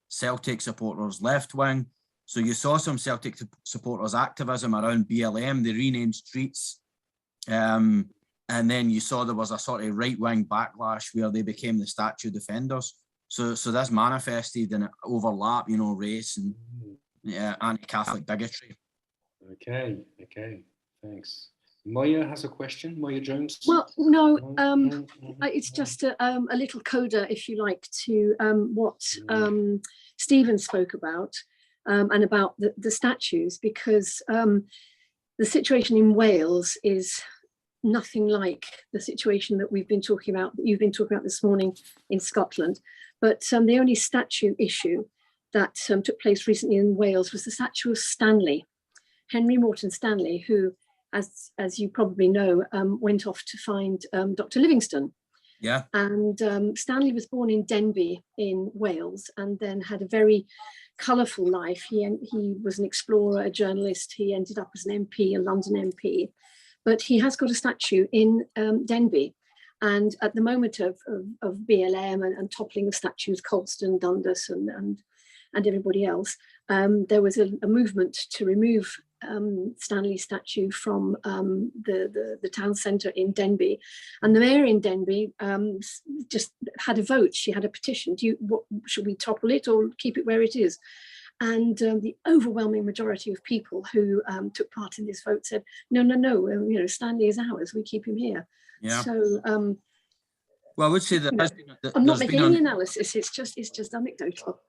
Speaker 1: Celtic supporters left wing. So you saw some Celtic supporters' activism around BLM. They renamed streets. And then you saw there was a sort of right-wing backlash where they became the statue defenders. So this manifested in overlap, you know, race and anti-Catholic bigotry.
Speaker 3: Okay, thanks. Moya has a question. Moya Jones.
Speaker 5: Well, no, it's just a little coda, if you like, to what Stephen spoke about and about the statues, because the situation in Wales is nothing like the situation that we've been talking about, that you've been talking about this morning in Scotland. But the only statue issue that took place recently in Wales was the statue of Stanley, Henry Morton Stanley, who, as you probably know, went off to find Dr. Livingstone.
Speaker 1: Yeah.
Speaker 5: And Stanley was born in Denbigh in Wales, and then had a very colourful life. He was an explorer, a journalist. He ended up as an MP, a London MP. But he has got a statue in Denbigh. And at the moment of BLM and toppling of statues, Colston, Dundas and everybody else, there was a movement to remove Stanley's statue from the town centre in Denbigh. And the mayor in Denbigh just had a vote. She had a petition. Should we topple it or keep it where it is? And the overwhelming majority of people who took part in this vote said, no, you know, Stanley is ours, we keep him here.
Speaker 1: Yeah.
Speaker 5: So,
Speaker 1: well, I would say that
Speaker 5: I'm not making any analysis, it's just anecdotal.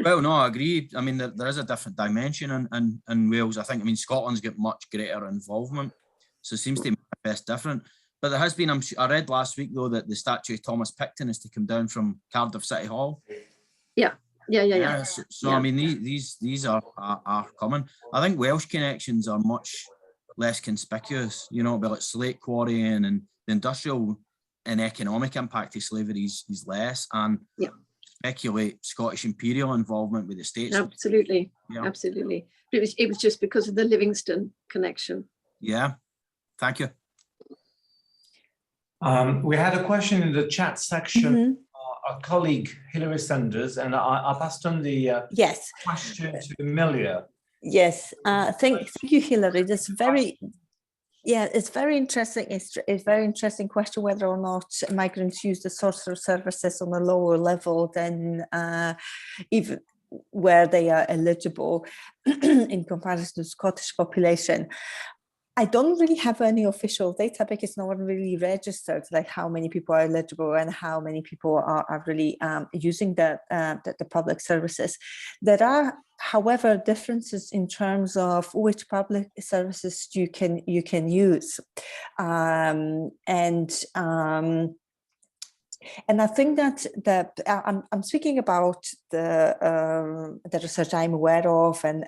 Speaker 1: Well, no, I agree. I mean, there is a different dimension in Wales. I mean, Scotland's got much greater involvement, so it seems to manifest different. But there has been, I read last week, though, that the statue of Thomas Picton is to come down from Cardiff City Hall.
Speaker 5: Yeah.
Speaker 1: So I mean, these are common. I think Welsh connections are much less conspicuous, you know, but like slate quarrying and the industrial and economic impact of slavery is less, and speculate Scottish imperial involvement with the states.
Speaker 5: Absolutely, absolutely. But it was just because of the Livingstone connection.
Speaker 1: Yeah, thank you.
Speaker 6: We had a question in the chat section. Our colleague Hilary Sanders, and I passed on the question to Emilia.
Speaker 4: Yes, thank you, Hilary. That's it's very interesting. It's a very interesting question whether or not migrants use the social services on a lower level than even where they are eligible in comparison to the Scottish population. I don't really have any official data because no one really registered like how many people are eligible and how many people are really using the public services. There are, however, differences in terms of which public services you can use, and I think that I'm speaking about the research I'm aware of and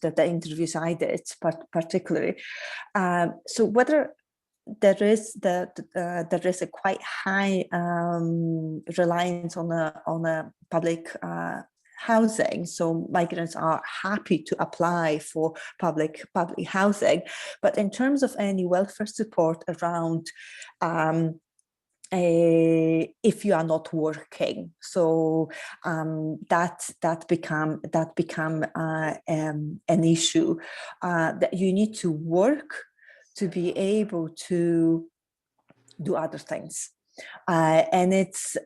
Speaker 4: the interviews I did, particularly. So whether there is a quite high reliance on a public housing, so migrants are happy to apply for public housing, but in terms of any welfare support around. If you are not working, so that become an issue that you need to work to be able to do other things. And it's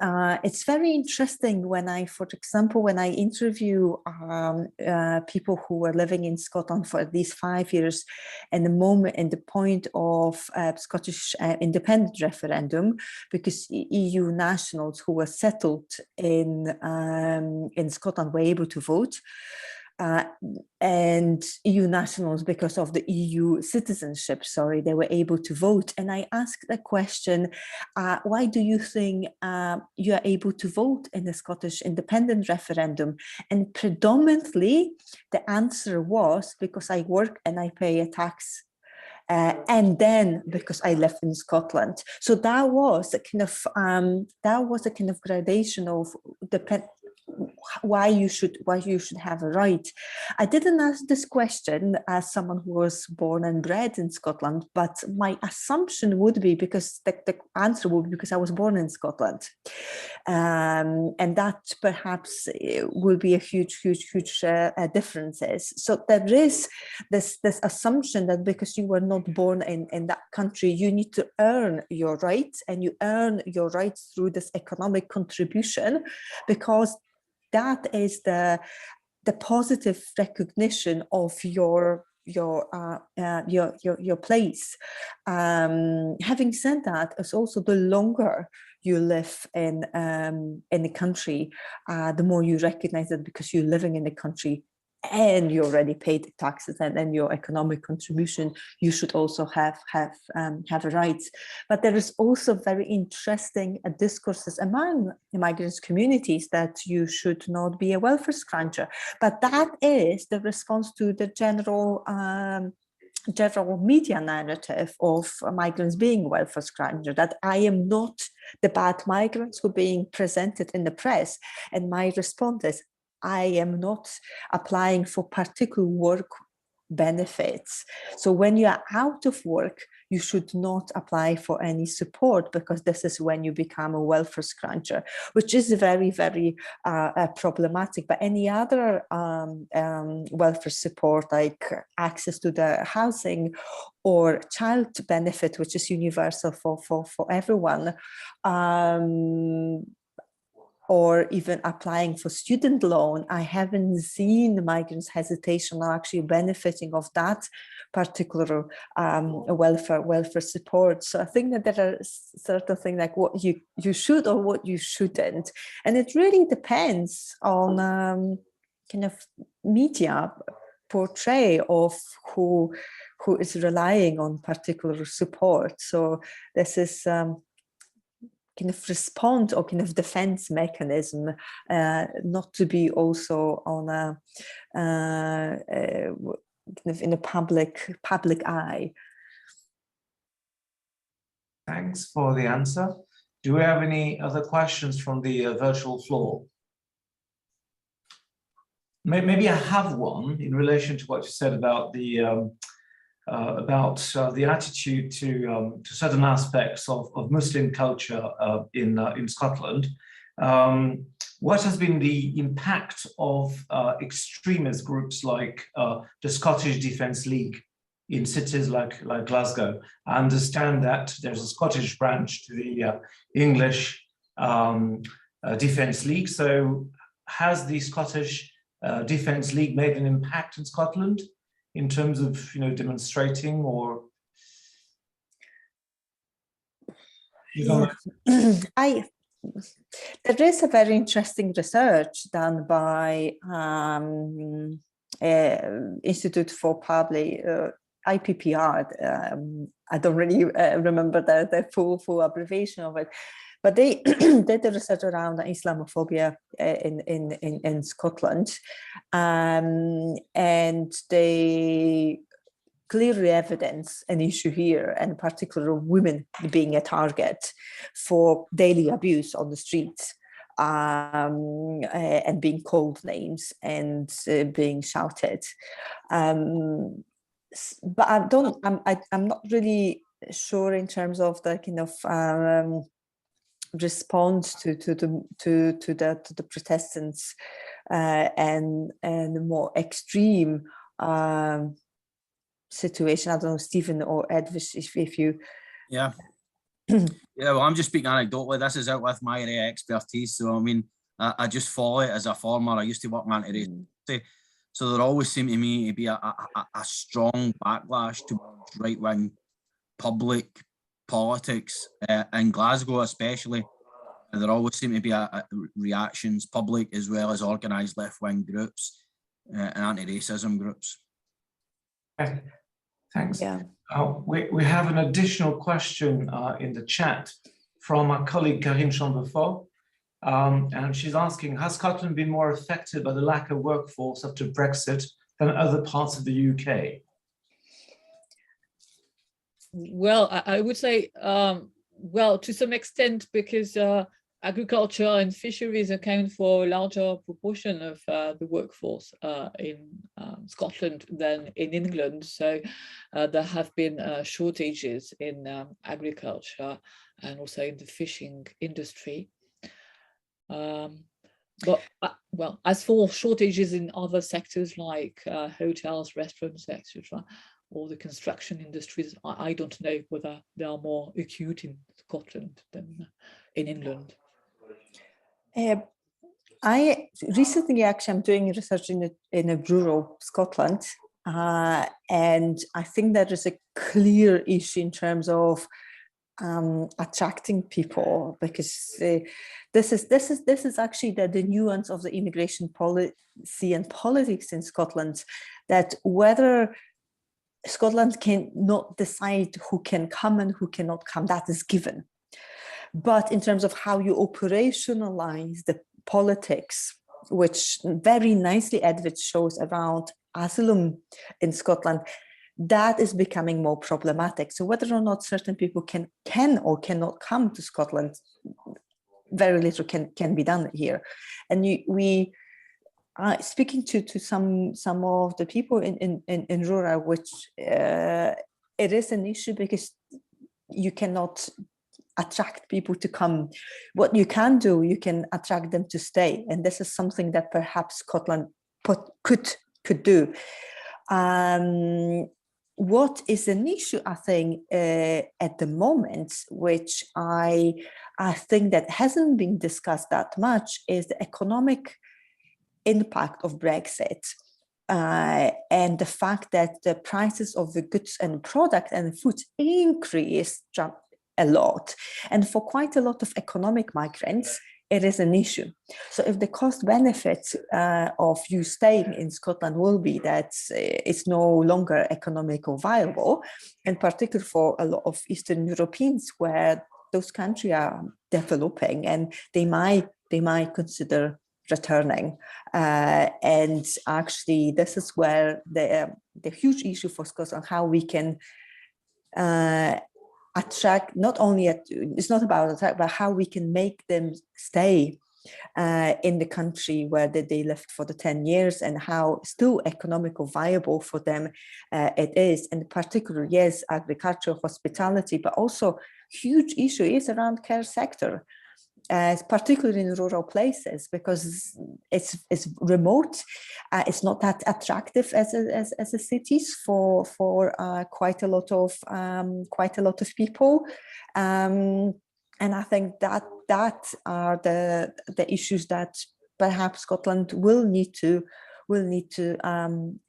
Speaker 4: very interesting when for example, when I interview people who were living in Scotland for at least 5 years, and the point of Scottish independent referendum, because EU nationals who were settled in Scotland were able to vote. And EU nationals, because of the EU citizenship, they were able to vote. And I asked the question, why do you think you are able to vote in the Scottish independent referendum? And predominantly the answer was because I work and I pay a tax. And then because I live in Scotland. So that was a kind of gradation of why you should have a right. I didn't ask this question as someone who was born and bred in Scotland, but my assumption would be, because the answer would be because I was born in Scotland, and that perhaps will be a huge differences. So there is this assumption that because you were not born in that country, you need to earn your rights, and you earn your rights through this economic contribution, because that is the positive recognition of your place. Having said that, it's also the longer you live in the country, the more you recognize it, because you're living in the country and you already paid taxes and then your economic contribution, you should also have rights. But there is also very interesting discourses among the migrants communities that you should not be a welfare scrounger. But that is the response to the general media narrative of migrants being welfare scrounger, that I am not the bad migrants who are being presented in the press. And my response is, I am not applying for particular work benefits. So when you are out of work, you should not apply for any support, because this is when you become a welfare scrounger, which is very, very problematic. But any other welfare support, like access to the housing or child benefit, which is universal for everyone, or even applying for student loan, I haven't seen migrants' hesitation or actually benefiting of that particular welfare support. So I think that there are certain things like what you should or what you shouldn't, and it really depends on kind of media portray of who is relying on particular support. So this is kind of response or kind of defense mechanism, not to be also on a kind of in a public eye.
Speaker 6: Thanks for the answer. Do we have any other questions from the virtual floor? Maybe I have one in relation to what you said about the attitude to certain aspects of Muslim culture in Scotland. What has been the impact of extremist groups like the Scottish Defence League in cities like Glasgow? I understand that there's a Scottish branch to the English Defence League. So has the Scottish Defence League made an impact in Scotland in terms of, demonstrating or?
Speaker 4: There is a very interesting research done by Institute for Public IPPR. I don't really remember the full abbreviation of it, but they did a research around Islamophobia in Scotland, and they clearly evidence an issue here, and in particular women being a target for daily abuse on the streets, and being called names and being shouted. But I'm not really sure in terms of the kind of response to the Protestants and more extreme situation. I don't know, Stephen or Edwige, if you.
Speaker 1: Yeah. Well, I'm just speaking anecdotally. This is out with my expertise. So, I mean, I just follow it as a former. I used to work in anti-racism. So there always seemed to me to be a strong backlash to right-wing public politics in Glasgow, especially. And there always seemed to be reactions, public as well as organised left-wing groups and anti-racism groups.
Speaker 6: Okay. Thanks.
Speaker 4: Yeah.
Speaker 6: We have an additional question in the chat from our colleague Karine Chambefort, and she's asking, has Scotland been more affected by the lack of workforce after Brexit than other parts of the UK?
Speaker 2: Well, I would say, well, to some extent, because agriculture and fisheries account for a larger proportion of the workforce in Scotland than in England. So there have been shortages in agriculture and also in the fishing industry. But well, as for shortages in other sectors like hotels, restaurants, etc., or the construction industries, I don't know whether they are more acute in Scotland than in England.
Speaker 4: I recently actually I'm doing research in a rural Scotland, and I think there is a clear issue in terms of attracting people, because this is actually the nuance of the immigration policy and politics in Scotland, that whether Scotland can not decide who can come and who cannot come, that is given. But in terms of how you operationalize the politics, which very nicely Edwige shows around asylum in Scotland, that is becoming more problematic. So whether or not certain people can or cannot come to Scotland, very little can be done here. And we are speaking to some of the people in rural, which it is an issue because you cannot attract people to come. What you can do, you can attract them to stay, and this is something that perhaps Scotland could do. What is an issue, I think, at the moment, which I think that hasn't been discussed that much, is the economic impact of Brexit, and the fact that the prices of the goods and product and food increased a lot. And for quite a lot of economic migrants, it is an issue. So if the cost benefit of you staying in Scotland will be that it's no longer economically viable, in particular for a lot of Eastern Europeans, where those countries are developing and they might consider returning. And actually, this is where the huge issue for Scotland, how we can attract, not only it's not about attract, but how we can make them stay in the country where they lived for the 10 years, and how still economically viable for them it is. And in particular, yes, agriculture, hospitality, but also huge issue is around care sector, particularly in rural places, because it's remote, it's not that attractive as the cities for quite a lot of people, and I think that are the issues that perhaps Scotland will need to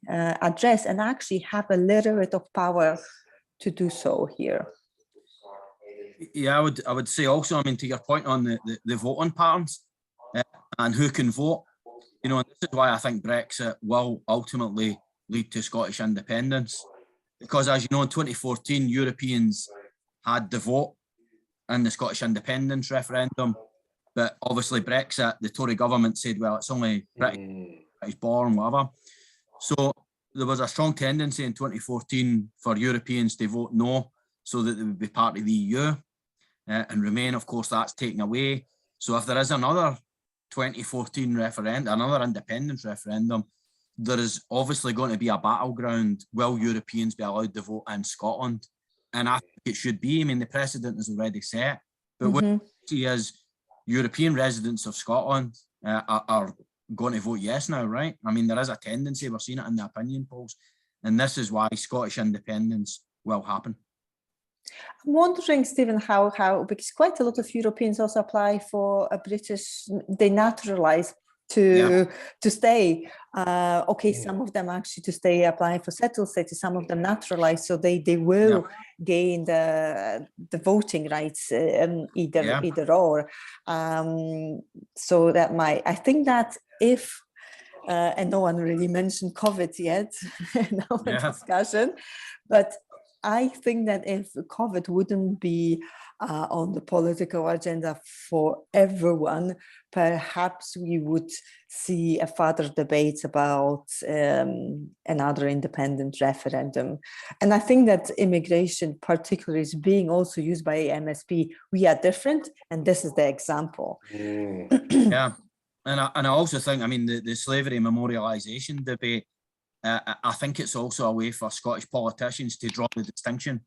Speaker 4: address, and actually have a little bit of power to do so here.
Speaker 1: Yeah, I would say also, I mean, to your point on the voting patterns and who can vote, you know, and this is why I think Brexit will ultimately lead to Scottish independence, because as you know, in 2014, Europeans had the vote in the Scottish independence referendum, but obviously Brexit, the Tory government said, well, it's only British born, whatever. So there was a strong tendency in 2014 for Europeans to vote no, so that they would be part of the EU and remain. Of course, that's taken away. So if there is another 2014 referendum, another independence referendum, there is obviously going to be a battleground. Will Europeans be allowed to vote in Scotland? And I think it should be. I mean, the precedent is already set. But what we see is European residents of Scotland are going to vote yes now, right? I mean, there is a tendency, we're seeing it in the opinion polls, and this is why Scottish independence will happen.
Speaker 4: I'm wondering, Stephen, how because quite a lot of Europeans also apply for a British, they naturalize to stay. Some of them actually to stay applying for settled status, some of them naturalize, so they will gain the voting rights either or. So that I think that if and no one really mentioned COVID yet in our discussion, but I think that if COVID wouldn't be on the political agenda for everyone, perhaps we would see a further debate about another independent referendum. And I think that immigration particularly is being also used by MSP. We are different, and this is the example.
Speaker 1: Yeah, and I also think, I mean, the slavery memorialisation debate, I think it's also a way for Scottish politicians to draw the distinction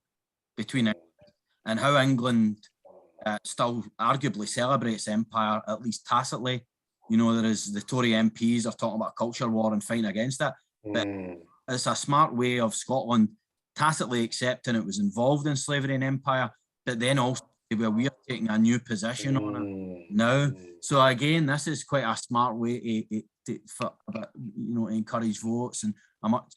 Speaker 1: between it and how England still arguably celebrates empire, at least tacitly. You know, there is the Tory MPs are talking about a culture war and fighting against it. But it's a smart way of Scotland tacitly accepting it was involved in slavery and empire, but then also where we are taking a new position on it now. So again, this is quite a smart way to encourage votes and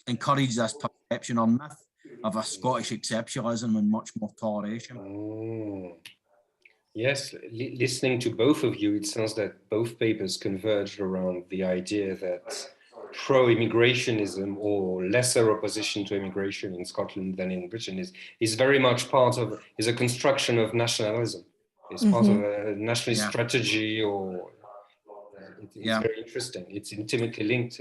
Speaker 1: encourage this perception or myth of a Scottish exceptionalism and much more toleration.
Speaker 3: Yes, listening to both of you, it sounds that both papers converged around the idea that pro-immigrationism or lesser opposition to immigration in Scotland than in Britain is very much is a construction of nationalism. It's part of a nationalist strategy, or it's very interesting. It's intimately linked.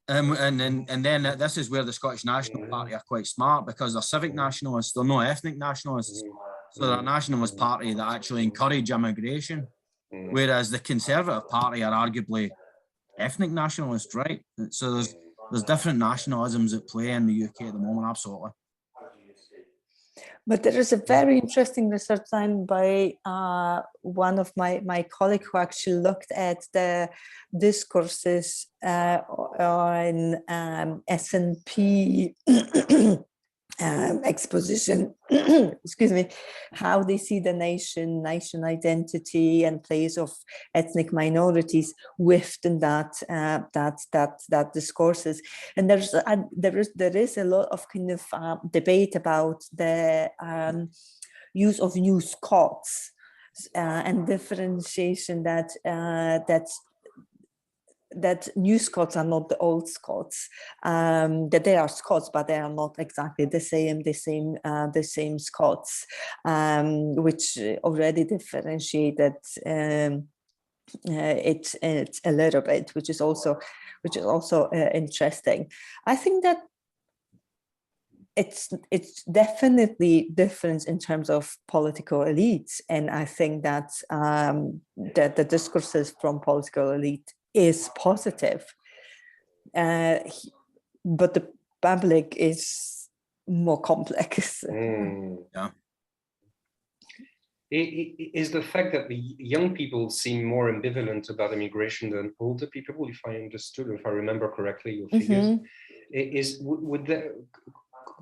Speaker 1: And then this is where the Scottish National Party are quite smart, because they're civic nationalists, they're no ethnic nationalists. So they're a nationalist party that actually encourage immigration, whereas the Conservative Party are arguably ethnic nationalists, right? So there's different nationalisms at play in the UK at the moment, absolutely.
Speaker 4: But there is a very interesting research done by one of my colleagues who actually looked at the discourses on SNP exposition, excuse me, how they see the nation identity and place of ethnic minorities within that discourses. And there is a lot of kind of debate about the use of new Scots and differentiation that new Scots are not the old Scots, that they are Scots, but they are not exactly the same Scots, which already differentiated it a little bit, which is also interesting. I think that it's definitely different in terms of political elites, and I think that that the discourses from political elite is positive, but the public is more complex.
Speaker 3: Is the fact that the young people seem more ambivalent about immigration than older people, if I understood, if I remember correctly your figures,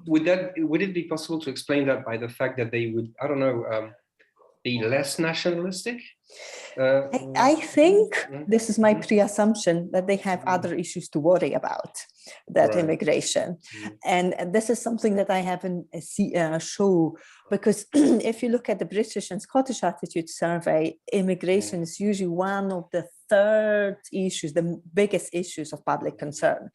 Speaker 3: would it be possible to explain that by the fact that they would, I don't know, be less nationalistic?
Speaker 4: I think this is my pre-assumption that they have other issues to worry about than immigration. And this is something that I haven't shown, because if you look at the British and Scottish attitude survey, immigration is usually one of the third issues, the biggest issues of public concern.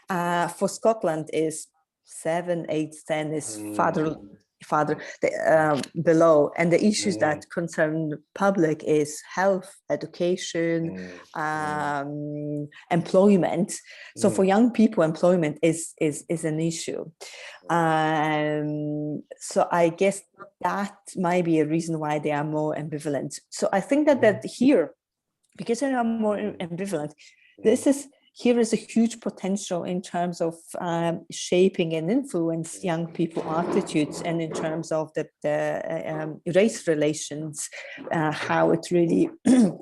Speaker 4: For Scotland is 7, 8, 10 is farther below, and the issues that concern public is health, education, employment. So for young people, employment is an issue. So I guess that might be a reason why they are more ambivalent. So I think that here, because they are more ambivalent, here is a huge potential in terms of shaping and influence young people attitudes, and in terms of the race relations, how it really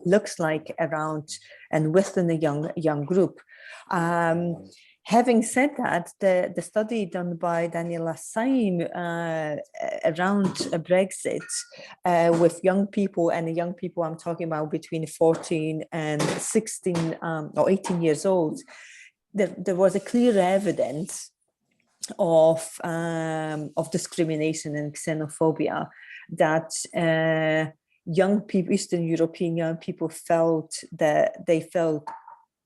Speaker 4: looks like around and within a young group. Having said that, the study done by Daniel Lassagne around Brexit with young people, and young people I'm talking about between 14 and 16 or 18 years old, there was a clear evidence of discrimination and xenophobia that young people, Eastern European young people, felt that they felt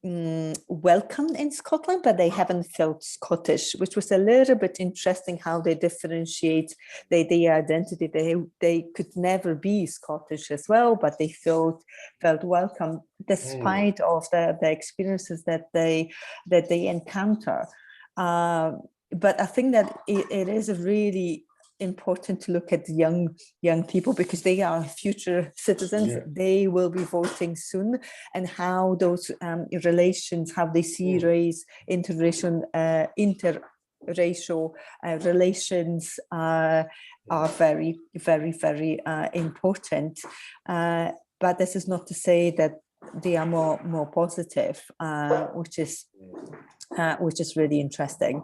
Speaker 4: welcome in Scotland, but they haven't felt Scottish, which was a little bit interesting how they differentiate their identity. They could never be Scottish as well, but they felt welcome despite of the experiences that they encounter. But I think that it is a really important to look at the young people, because they are future citizens. Yeah. They will be voting soon, and how those relations, how they see race, interracial relations are very, very, very important. But this is not to say that they are more positive, which is really interesting.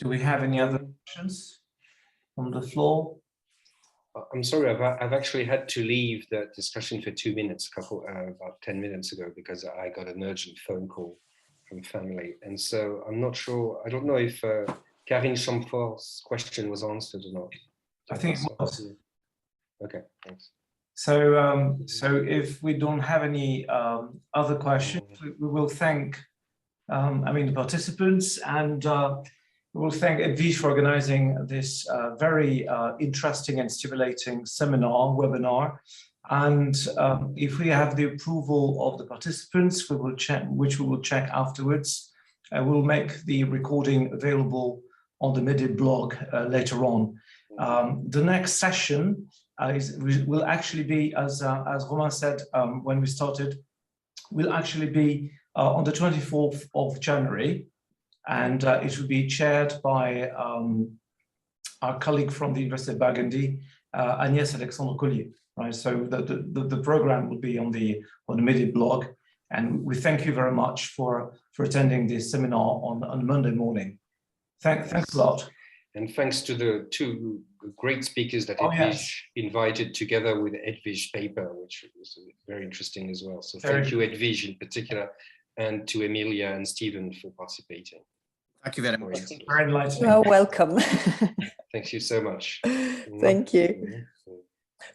Speaker 6: Do we have any other questions on the floor?
Speaker 3: I'm sorry, I've actually had to leave the discussion for 2 minutes, about 10 minutes ago, because I got an urgent phone call from family. And so I'm not sure, I don't know if Karine Chamfort's question was answered or not.
Speaker 6: I think it was.
Speaker 3: Okay, thanks.
Speaker 6: So, so if we don't have any other questions, we will thank the participants, and we will thank Edwige for organizing this very interesting and stimulating webinar. And if we have the approval of the participants, we will check, which we will check afterwards. We'll make the recording available on the MIDI blog later on. The next session will actually be, as Romain said when we started, will actually be on the 24th of January, and it will be chaired by our colleague from the University of Burgundy, Agnès Alexandre-Collier. Right, so the program will be on the MIDI blog, and we thank you very much for attending this seminar on Monday morning. Thanks a lot.
Speaker 3: And thanks to the two great speakers that Edwige invited together with Edwige's paper, which was very interesting as well. So thank you, Edwige in particular, and to Emilia and Stephen for participating.
Speaker 1: Thank you very much.
Speaker 6: Very enlightening.
Speaker 4: Well, welcome.
Speaker 3: Thank you so much.
Speaker 4: Thank you.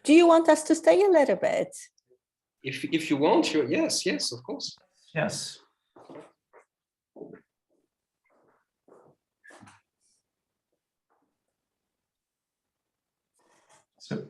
Speaker 4: Do you want us to stay a little bit?
Speaker 3: If you want, yes, of course.
Speaker 6: Yes. So